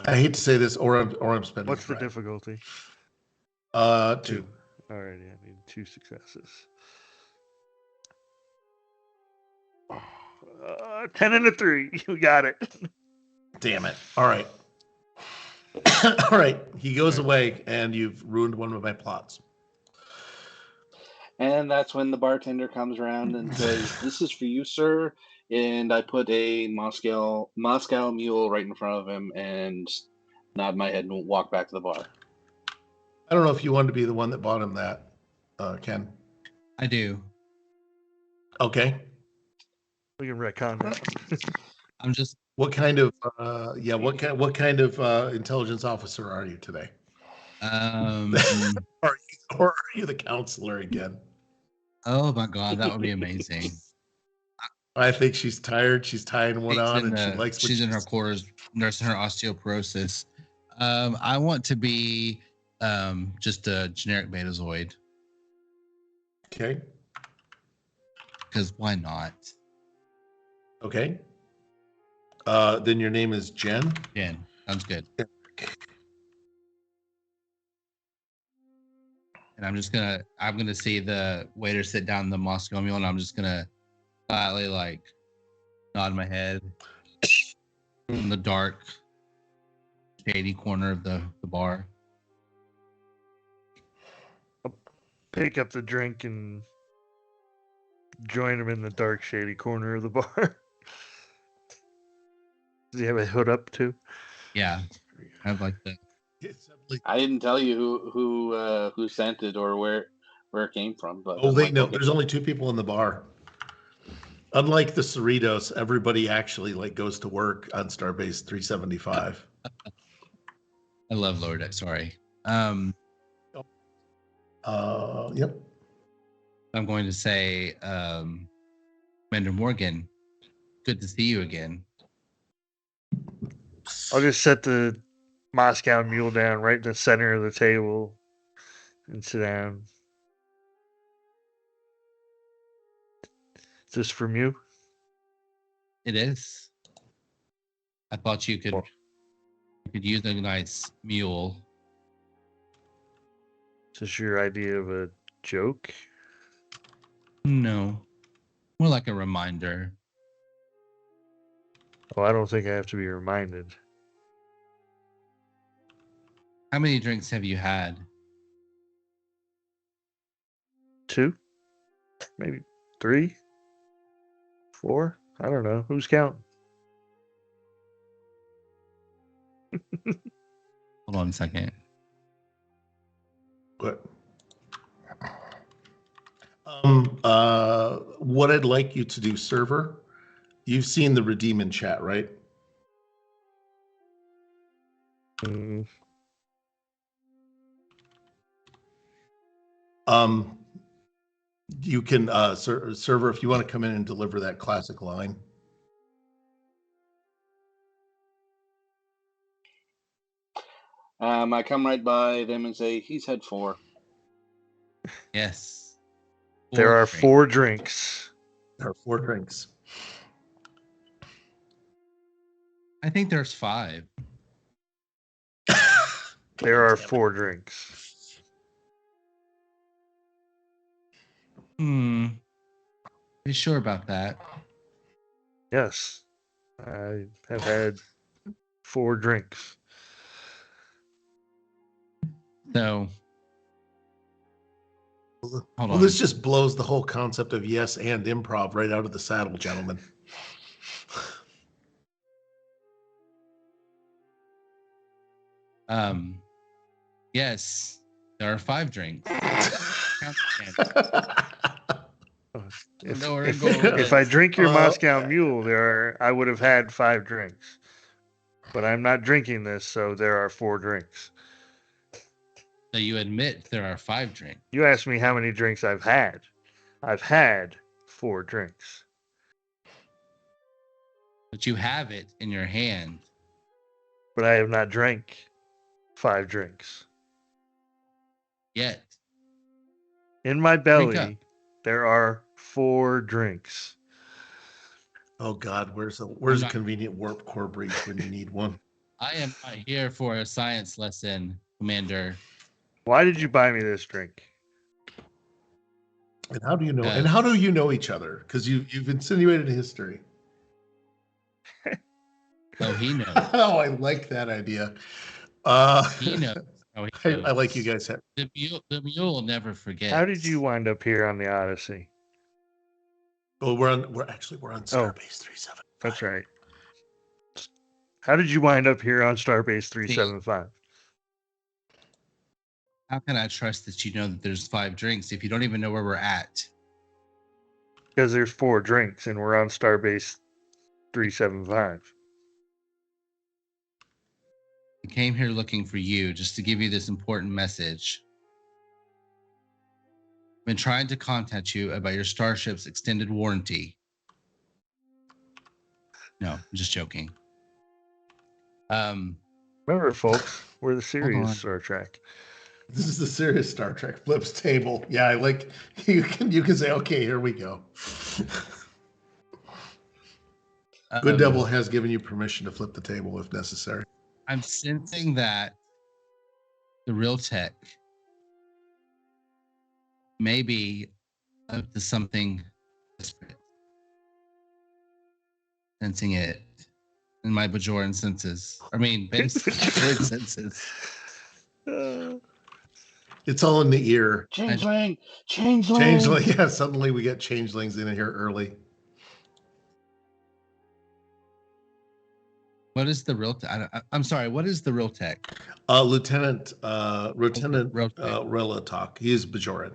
I hate to say this, or I'm spending. What's the difficulty? 2. Alrighty, I need 2 successes. 10 and a 3. You got it. Damn it. All right. All right. He goes away, and you've ruined one of my plots. And that's when the bartender comes around and says, "This is for you, sir." And I put a Moscow mule right in front of him and nod my head and walk back to the bar. I don't know if you wanted to be the one that bought him that, Ken. I do. Okay. We can retcon that. I'm just What kind of what kind of intelligence officer are you today? Or are you the counselor again? Oh my god, that would be amazing. I think she's tired. She's tying one on, and she likes. She's in her quarters, nursing her osteoporosis. I want to be just a generic Betazoid. Okay. Because why not? Okay. Then your name is Jen. Jen, sounds good. And I'm gonna see the waiter sit down the Moscow Mule, and I'm just gonna slightly like nod my head in the dark, shady corner of the bar. I'll pick up the drink and join him in the dark, shady corner of the bar. Does he have a hood up too? Yeah, I have like the. I didn't tell you who sent it or where it came from, but Oh, wait, no. There's only 2 people in the bar. Unlike the Cerritos, everybody actually like goes to work on Starbase 375. I love Lower Deck. Sorry. Yep. I'm going to say, Commander Morgan, good to see you again. I'll just set the Moscow Mule down right in the center of the table and sit down. Is this from you? It is. I thought you could use a nice mule. Is this your idea of a joke? No, more like a reminder. Oh, I don't think I have to be reminded. How many drinks have you had? 2? Maybe 3? 4? I don't know. Who's counting? Hold on a second. What? What I'd like you to do, server. You've seen the redeem in chat, right? Mm, You can server if you want to come in and deliver that classic line. I come right by them and say, "He's had 4." Yes. there are drinks. 4 drinks. There are 4 drinks. I think there's 5. There are 4 drinks. Are you sure about that? Yes. I have had 4 drinks. So, hold Well, on. this just blows the whole concept of yes and improv right out of the saddle, gentlemen. Yes, there are 5 drinks. If I drink your Moscow Mule, I would have had 5 drinks. But I'm not drinking this, so there are 4 drinks. So you admit there are 5 drinks. You asked me how many drinks I've had. I've had 4 drinks. But you have it in your hand. But I have not drank 5 drinks. Yet. In my belly, there are 4 drinks. Oh God, where's a convenient warp core breach when you need one? I am not here for a science lesson, Commander. Why did you buy me this drink? And how do you know? And how do you know each other? Because you've insinuated history. Oh, he knows. Oh, I like that idea. He knows. Oh, he I knows. like you guys. The mule never forgets. How did you wind up here on the Odyssey? Oh, we're on Starbase 37. That's right. How did you wind up here on Starbase 375? How can I trust that you know that there's 5 drinks if you don't even know where we're at? Because there's 4 drinks and we're on Starbase 375. I came here looking for you just to give you this important message. I've been trying to contact you about your starship's extended warranty. No, I'm just joking. Remember, folks, we're the on. serious Star Trek. This is the serious Star Trek flips table. Yeah, I like you can say, okay, here we go. Good Devil has given you permission to flip the table if necessary. I'm sensing that the real tech may be up to something desperate. Sensing it in my Bajoran senses. I mean, Bajoran senses. It's all in the ear. Changeling. Changeling. Yeah, suddenly we get changelings in here early. What is the real tech? I'm sorry. What is the real tech? Lieutenant Relatok. He is Bajoran.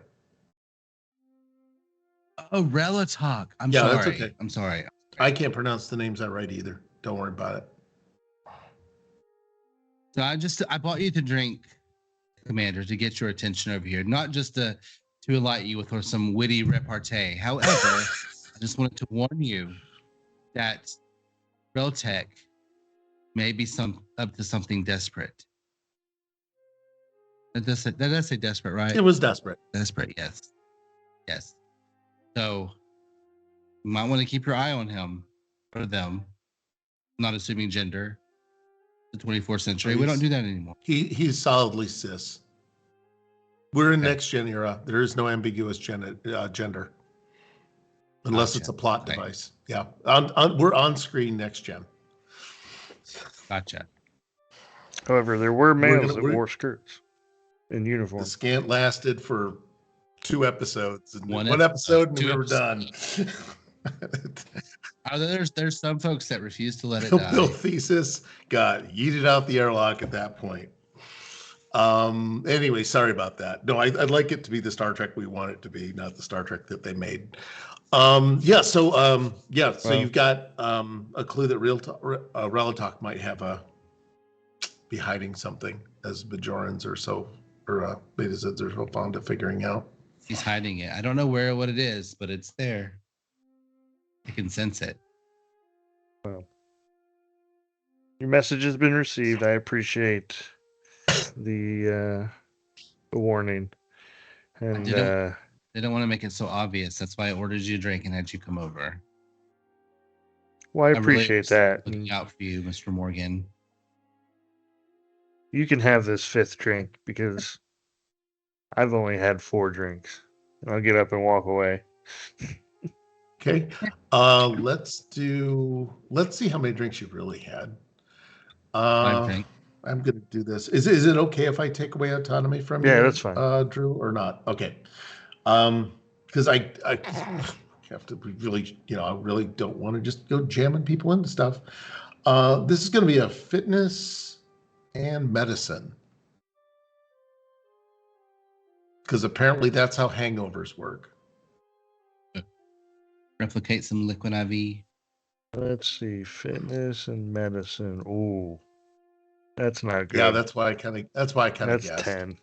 Oh, Relatok. I'm Yeah, sorry. that's okay. I'm sorry. I can't pronounce the names I write either. Don't worry about it. So I bought you to drink, Commander, to get your attention over here, not just to enlighten you with some witty repartee. However, I just wanted to warn you that Reltech may be up to something desperate. That does say desperate, right? It was desperate. Desperate, yes. Yes. So you might want to keep your eye on him or them, not assuming gender. The 24th century. We don't do that anymore. He's solidly cis. We're in next gen era. There is no ambiguous gender, unless it's a plot device. Yeah, we're on screen next gen. Gotcha. However, there were males that wore skirts in uniform. The scant lasted for 2 episodes. And One episode, and two we were done. There's some folks that refuse to let it The die. Bill thesis got yeeted out the airlock at that point. Anyway, sorry about that. No, I'd like it to be the Star Trek we want it to be, not the Star Trek that they made. So you've got a clue that Relatok might be hiding something, as Bajorans or Betazids are so fond of figuring out. He's hiding it. I don't know what it is, but it's there. I can sense it. Well, your message has been received. I appreciate the warning. And they don't want to make it so obvious. That's why I ordered you a drink and had you come over. Well, I appreciate that. Looking out for you, Mr. Morgan. You can have this 5th drink because I've only had 4 drinks. And I'll get up and walk away. Okay. Let's see how many drinks you've really had. I'm going to do this. Is it okay if I take away autonomy from you? Yeah, that's fine. Drew, or not? Okay. Because I have to be really, I really don't want to just go jamming people into stuff. This is going to be a fitness and medicine. Because apparently that's how hangovers work. Replicate some liquid IV. Let's see, fitness and medicine. Ooh, that's not good. Yeah, that's why I kind of guessed. That's 10.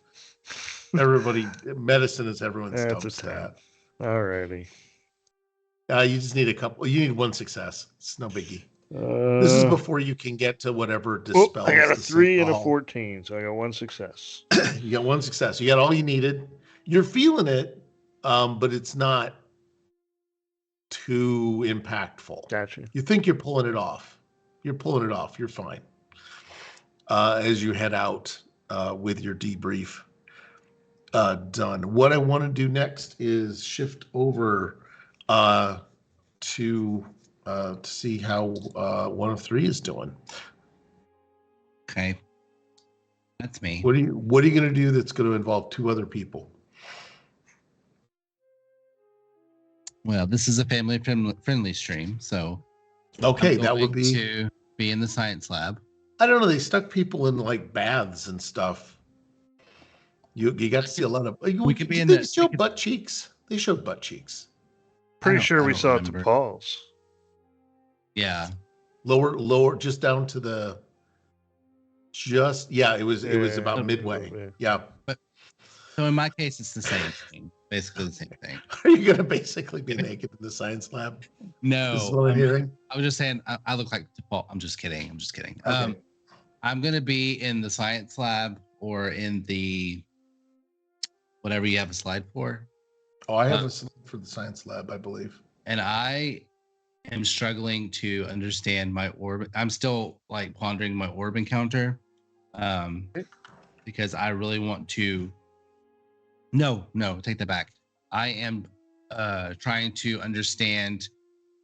Everybody, medicine is everyone's That's dumb a 10. stat. Alrighty. You just need you need 1 success. It's no biggie. This is before you can get to whatever dispels. I got a 3 and a 14, so I got 1 success. You got 1 success. You got all you needed. You're feeling it, but it's not too impactful. Gotcha. You think you're pulling it off. You're fine. As you head out with your debrief done. What I want to do next is shift over to to see how one of three is doing. Okay. That's me. What are you going to do that's going to involve two other people? Well, this is a family friendly stream, so Okay, I'm that would going be. to be in the science lab. I don't know. They stuck people in like baths and stuff. You got to see a lot of. We could be in They the- show butt cheeks. They showed butt cheeks. Pretty I sure we don't saw it to remember. Paul's. Yeah. Lower, just down to the. It was Yeah, about a midway. little bit. Yeah. So in my case, it's the same thing. Basically the same thing. Are you going to basically be naked in the science lab? No. This is what I'm hearing. I was just saying I look like Paul. I'm just kidding. Okay. I'm gonna be in the science lab or in the whatever you have a slide for. Oh, I have a slide for the science lab, I believe. And I am struggling to understand my orb. I'm still like pondering my orb encounter. Because I really want to. No, take that back. I am trying to understand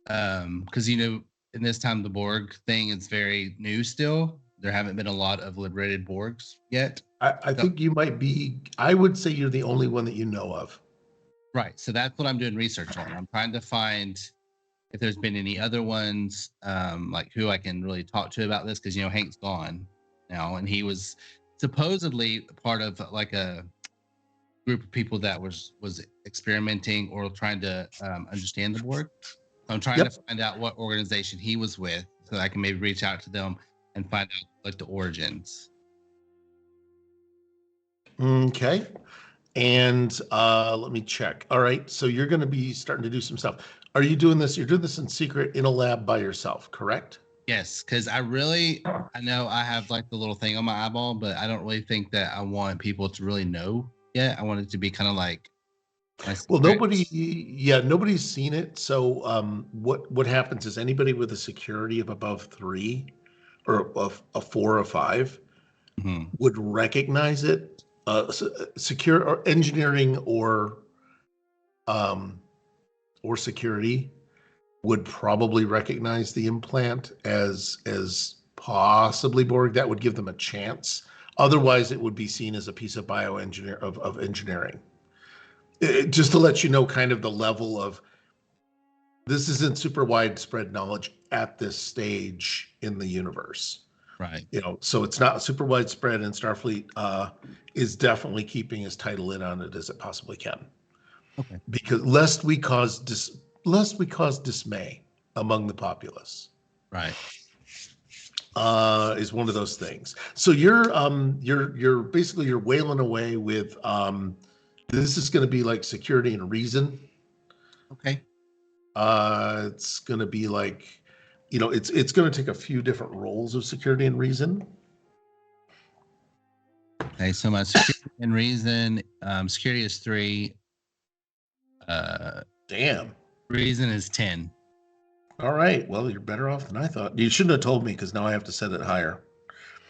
because in this time the Borg thing is very new still. There haven't been a lot of liberated Borgs yet. I think you might be. I would say you're the only one that you know of. Right. So that's what I'm doing research on. I'm trying to find if there's been any other ones, like who I can really talk to about this, because Hank's gone now, and he was supposedly part of like a group of people that was experimenting or trying to understand the Borg. So I'm trying to find out what organization he was with, so that I can maybe reach out to them and find out like the origins. Okay. And let me check. All right. So you're going to be starting to do some stuff. Are you doing this? You're doing this in secret in a lab by yourself, correct? Yes, because I know I have like the little thing on my eyeball, but I don't really think that I want people to really know yet. I want it to be kind of like my Well, secret. nobody's seen it. So what happens is anybody with a security of above 3 or of a 4 or 5 Mhm. would recognize it. Secure or engineering or security would probably recognize the implant as possibly Borg. That would give them a chance. Otherwise, it would be seen as a piece of bioengineer of engineering. Just to let you know, kind of the level of this isn't super widespread knowledge at this stage in the universe. Right. So it's not super widespread, and Starfleet is definitely keeping as tight a lid on it as it possibly can. Okay. Because lest we cause dismay among the populace. Right. Is one of those things. So you're basically you're wailing away with this is going to be like security and reason. Okay. It's going to be like it's going to take a few different roles of security and reason. Okay. So my security and reason, security is 3. Damn. Reason is 10. All right. Well, you're better off than I thought. You shouldn't have told me because now I have to set it higher.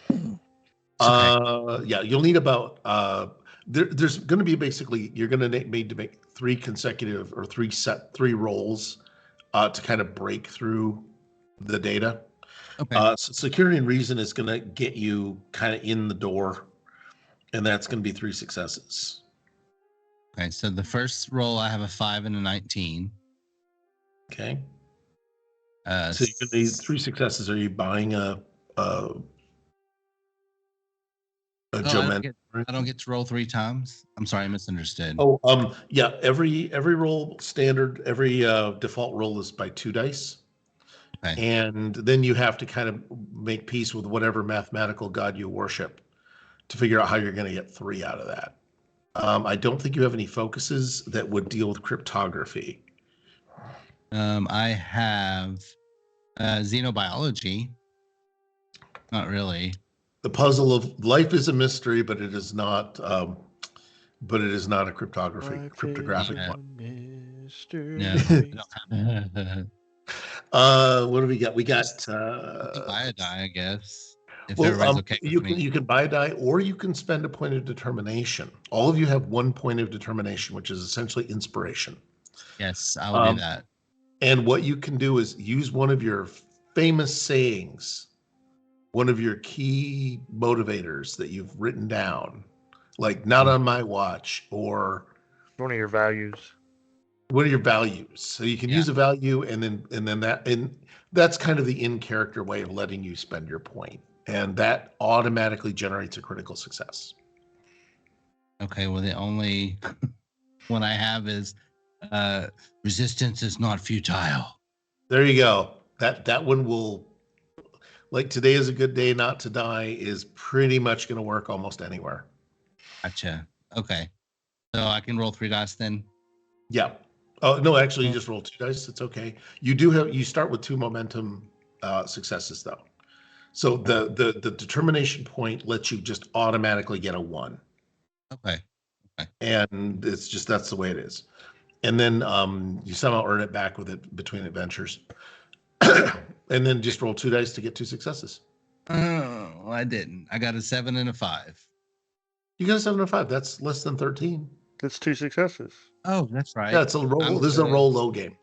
Okay. Yeah, you'll need about there's going to be basically you're going to need to make 3 consecutive or 3 rolls to kind of break through the data. Okay. So security and reason is going to get you kind of in the door, and that's going to be 3 successes. Okay. So the first roll, I have a 5 and a 19. Okay. So you're going to need 3 successes. Are you buying a I don't get to roll 3 times. I'm sorry, I misunderstood. Yeah. Every roll standard, every default roll is by 2 dice. Okay. And then you have to kind of make peace with whatever mathematical god you worship to figure out how you're going to get 3 out of that. I don't think you have any focuses that would deal with cryptography. I have xenobiology. Not really. The puzzle of life is a mystery, but it is not. But it is not a cryptographic one. No. What do we got? We got Buy a die, I guess. If well, everybody's okay you with me. can buy a die, or you can spend a point of determination. All of you have 1 point of determination, which is essentially inspiration. Yes, I will do that. And what you can do is use one of your famous sayings, one of your key motivators that you've written down, like "not on my watch" or One of your values. what are your values. So you can use a value, and that's kind of the in character way of letting you spend your point, and that automatically generates a critical success. Okay, well, the only one I have is resistance is not futile. There you go. That one will, like, today is a good day not to die is pretty much going to work almost anywhere. Gotcha. Okay, so I can roll 3 dice then. Yeah. Oh no, actually, you just roll 2 dice. It's okay. You start with 2 momentum successes though. So the determination point lets you just automatically get a 1. Okay. And it's just, that's the way it is. And then you somehow earn it back with it between adventures. And then just roll 2 dice to get 2 successes. Oh, I didn't. I got a 7 and a 5. You got a 7 or 5. That's less than 13. That's 2 successes. Oh, that's right. Yeah, it's a roll. This is a roll low game.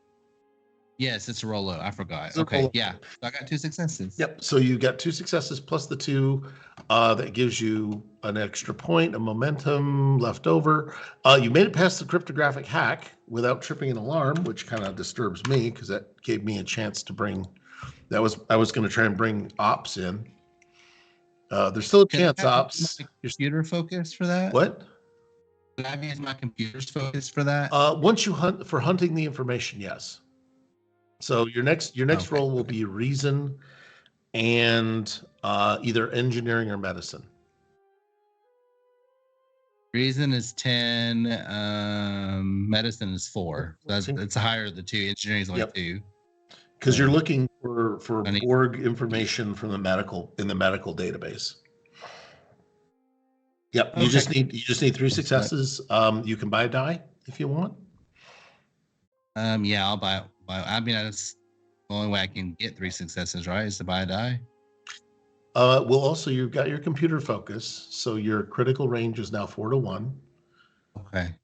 Yes, it's a roll low. I forgot. It's a roll Okay, low. yeah. So I got 2 successes. Yep. So you got 2 successes plus the 2 that gives you an extra point of momentum left over. You made it past the cryptographic hack without tripping an alarm, which kind of disturbs me because that gave me a chance to bring. I was going to try and bring ops in. There's still a chance, ops. Computer focus for that? What? Can I use my computer's focus for that? Once you hunting the information, yes. So your next role will be reason and either engineering or medicine. Reason is 10. Medicine is 4. It's higher of the 2. Engineering is only 2. Because you're looking for Borg information from the medical database. Yep. Okay. You just need 3 successes. You can buy a die if you want. Yeah, I'll buy. I mean, that's the only way I can get 3 successes, right? Is to buy a die. Well, also you've got your computer focus, so your critical range is now 4 to 1. Okay.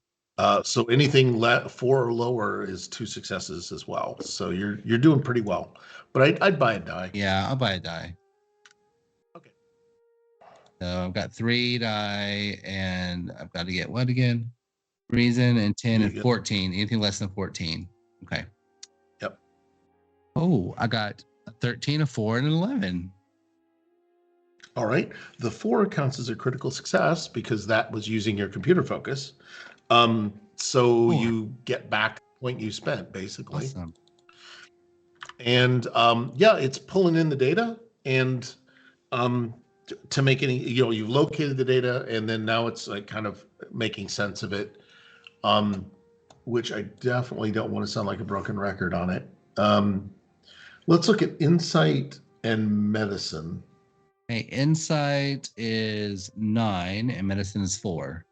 So anything 4 or lower is 2 successes as well. So you're doing pretty well. But I'd buy a die. Yeah, I'll buy a die. Okay. So I've got 3 die, and I've got to get what again? Reason and 10 and 14. Anything less than 14. Okay. Yep. Oh, I got a 13, a 4, and an 11. All right. The 4 counts as a critical success because that was using your computer focus. So you get back the point you spent, basically. Awesome. And it's pulling in the data and to make any, you've located the data and then now it's like kind of making sense of it, which I definitely don't want to sound like a broken record on it. Let's look at insight and medicine. Hey, insight is 9 and medicine is 4.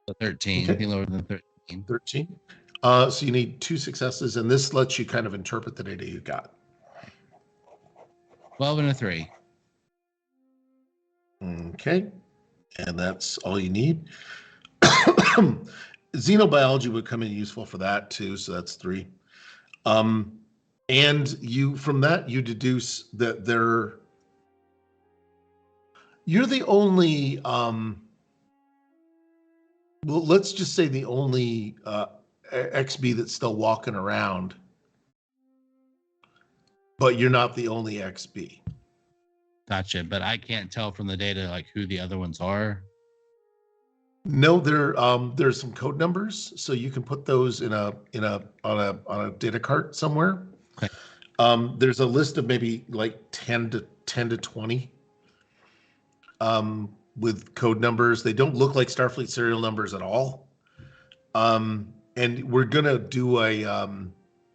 So 13. Okay. Anything lower than 13. 13. So you need 2 successes, and this lets you kind of interpret the data you got. 12 and a 3. Okay. And that's all you need. Xenobiology would come in useful for that too, so that's 3. And from that you deduce that you're the only well, let's just say the only XB that's still walking around, but you're not the only XB. Gotcha, but I can't tell from the data like who the other ones are. No, there's some code numbers, so you can put those on a data cart somewhere. Okay. There's a list of maybe like 10 to 20 with code numbers. They don't look like Starfleet serial numbers at all. And we're gonna do a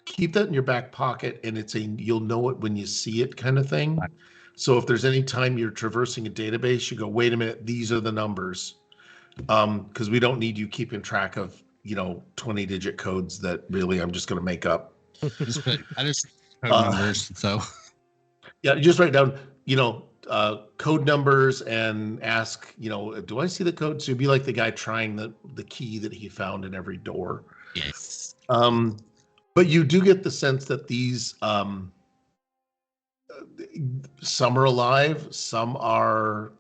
keep that in your back pocket, and you'll know it when you see it kind of thing. Right. So if there's any time you're traversing a database, you go, wait a minute, these are the numbers. Because we don't need you keeping track of 20-digit codes that really I'm just going to make up. I just code numbers. So yeah, just write down code numbers and ask do I see the code? So you'd be like the guy trying the key that he found in every door. Yes. But you do get the sense that these some are alive, some are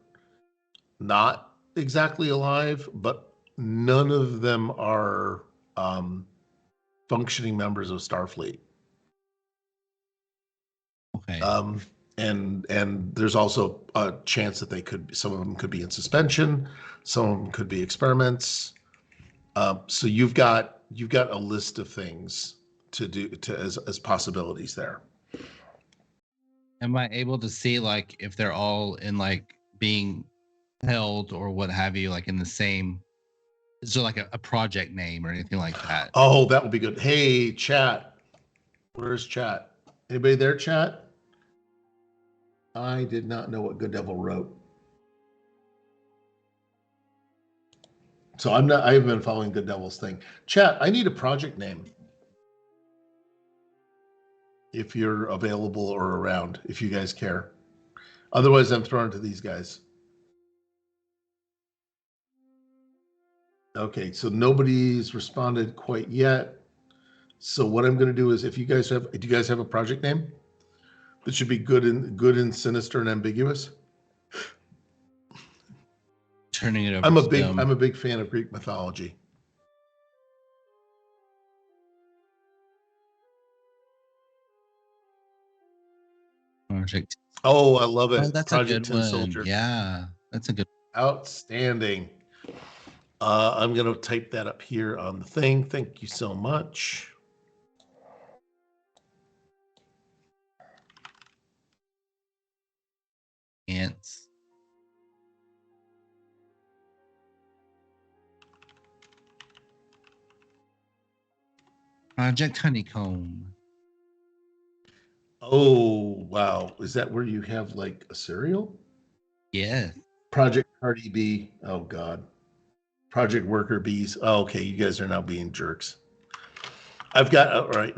not exactly alive, but none of them are functioning members of Starfleet. Okay. And there's also a chance that some of them could be in suspension, some of them could be experiments. So you've got a list of things to do as possibilities there. Am I able to see like if they're all in like being held or what have you, like in the same? Is there like a project name or anything like that? Oh, that would be good. Hey, chat. Where's chat? Anybody there, chat? I did not know what Good Devil wrote. So I haven't been following Good Devil's thing. Chat, I need a project name. If you're available or around, if you guys care. Otherwise, I'm thrown to these guys. Okay, so nobody's responded quite yet. So what I'm going to do is, do you guys have a project name that should be good and sinister and ambiguous? Turning it over. I'm a big fan of Greek mythology. Project. Oh, I love it. Oh, that's Project a good 10 one. Soldier. Yeah, that's a good. Outstanding. I'm going to type that up here on the thing. Thank you so much. Ants. Project Honeycomb. Oh, wow. Is that where you have like a cereal? Yeah. Project Cardi B. Oh, God. Project Worker Bees. Oh, okay. You guys are now being jerks. I've got, all right.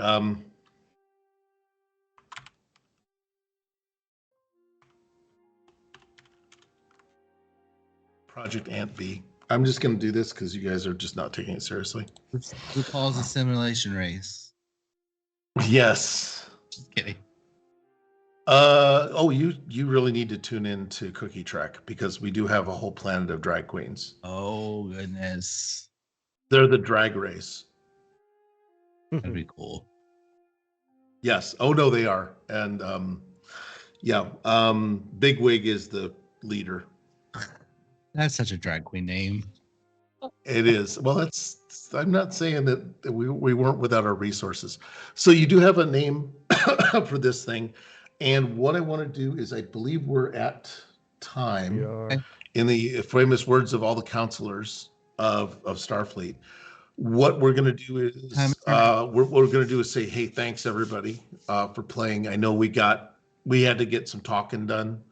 Project Ant B. I'm just going to do this because you guys are just not taking it seriously. RuPaul's Assimilation Race. Yes. Just kidding. You really need to tune in to Cookie Trek because we do have a whole planet of drag queens. Oh, goodness. They're the drag race. That'd be cool. Yes. Oh, no, they are. And Big Wig is the leader. That's such a drag queen name. It is. Well, I'm not saying that we weren't without our resources. So you do have a name for this thing. And what I want to do is I believe we're at time in the famous words of all the counselors of Starfleet. What we're going to do is what we're going to do is say, hey, thanks everybody for playing. I know we had to get some talking done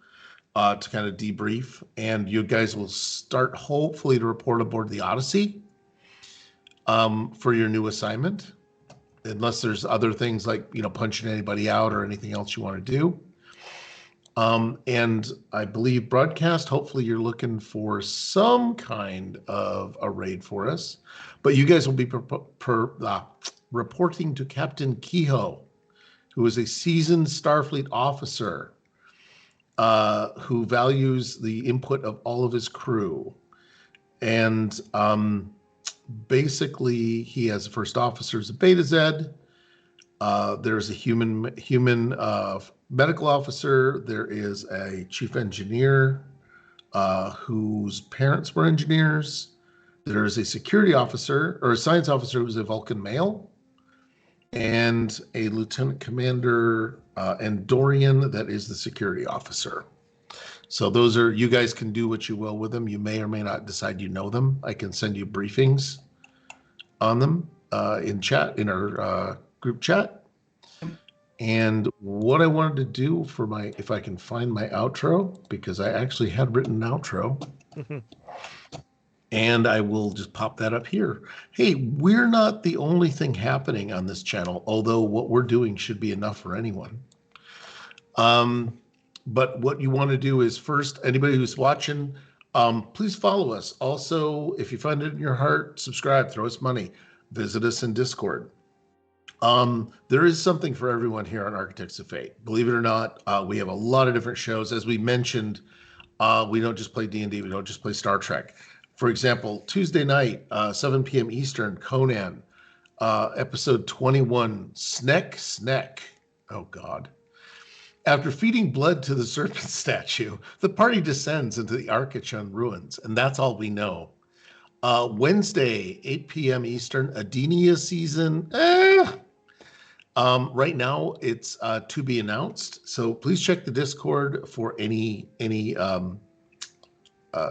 to kind of debrief, and you guys will start hopefully to report aboard the Odyssey for your new assignment, unless there's other things like punching anybody out or anything else you want to do. And I believe broadcast, hopefully you're looking for some kind of a raid for us, but you guys will be reporting to Captain Kehoe, who is a seasoned Starfleet officer who values the input of all of his crew. And basically, he has first officers of Beta Z. There's a human medical officer. There is a chief engineer whose parents were engineers. There is a security officer or a science officer who's a Vulcan male, and a lieutenant commander Andorian that is the security officer. So those are, you guys can do what you will with them. You may or may not decide you know them. I can send you briefings on them in chat, in our group chat. And what I wanted to do for if I can find my outro, because I actually had written an outro, and I will just pop that up here. Hey, we're not the only thing happening on this channel, although what we're doing should be enough for anyone. But what you want to do is first, anybody who's watching, please follow us. Also, if you find it in your heart, subscribe, throw us money, visit us in Discord. There is something for everyone here on Architects of Fate. Believe it or not, we have a lot of different shows. As we mentioned, we don't just play D&D. We don't just play Star Trek. For example, Tuesday night, 7 p.m. Eastern, Conan, episode 21, Snek. Oh, God. After feeding blood to the serpent statue, the party descends into the Archichun ruins, and that's all we know. Wednesday, 8 p.m. Eastern, Adenia season. Right now, it's to be announced. So please check the Discord for any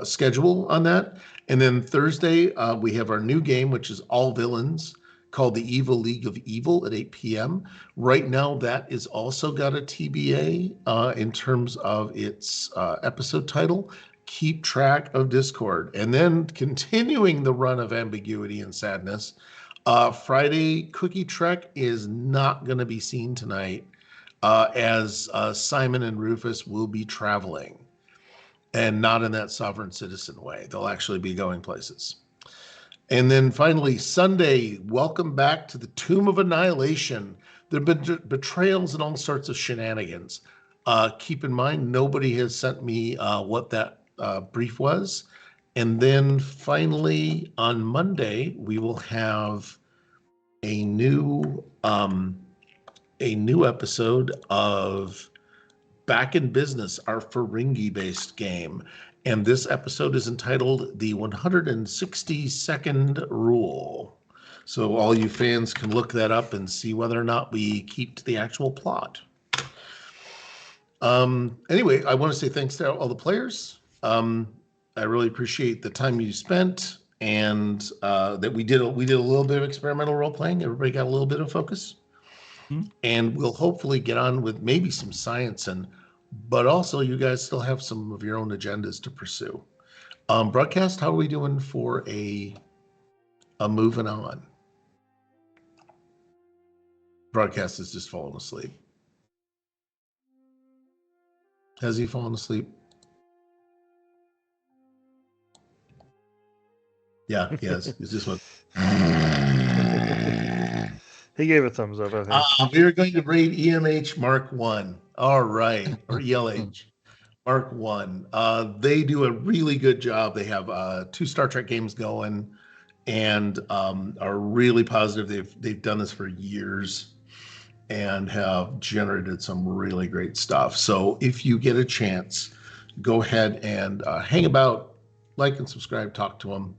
schedule on that. And then Thursday, we have our new game, which is All Villains, called the Evil League of Evil at 8 p.m. Right now, that is also got a TBA in terms of its episode title. Keep track of Discord. And then continuing the run of Ambiguity and Sadness, Friday Cookie Trek is not going to be seen tonight as Simon and Rufus will be traveling. And not in that sovereign citizen way. They'll actually be going places. And then finally, Sunday, welcome back to the Tomb of Annihilation. There have been betrayals and all sorts of shenanigans. Keep in mind, nobody has sent me what that brief was. And then finally, on Monday, we will have a new episode of Back in Business, our Ferengi-based game. And this episode is entitled The 162nd Rule. So all you fans can look that up and see whether or not we keep to the actual plot. Anyway, I want to say thanks to all the players. I really appreciate the time you spent, and that we did a little bit of experimental role-playing. Everybody got a little bit of focus. And we'll hopefully get on with maybe some science, but also you guys still have some of your own agendas to pursue. Broadcast, how are we doing for a moving on? Broadcast is just falling asleep. Has he fallen asleep? Yeah, he has. He's just went. He gave a thumbs up, I think. We are going to rate EMH Mark 1. All right. Or ELH Mark 1. They do a really good job. They have 2 Star Trek games going and are really positive. They've done this for years and have generated some really great stuff. So if you get a chance, go ahead and hang about, like and subscribe, talk to them.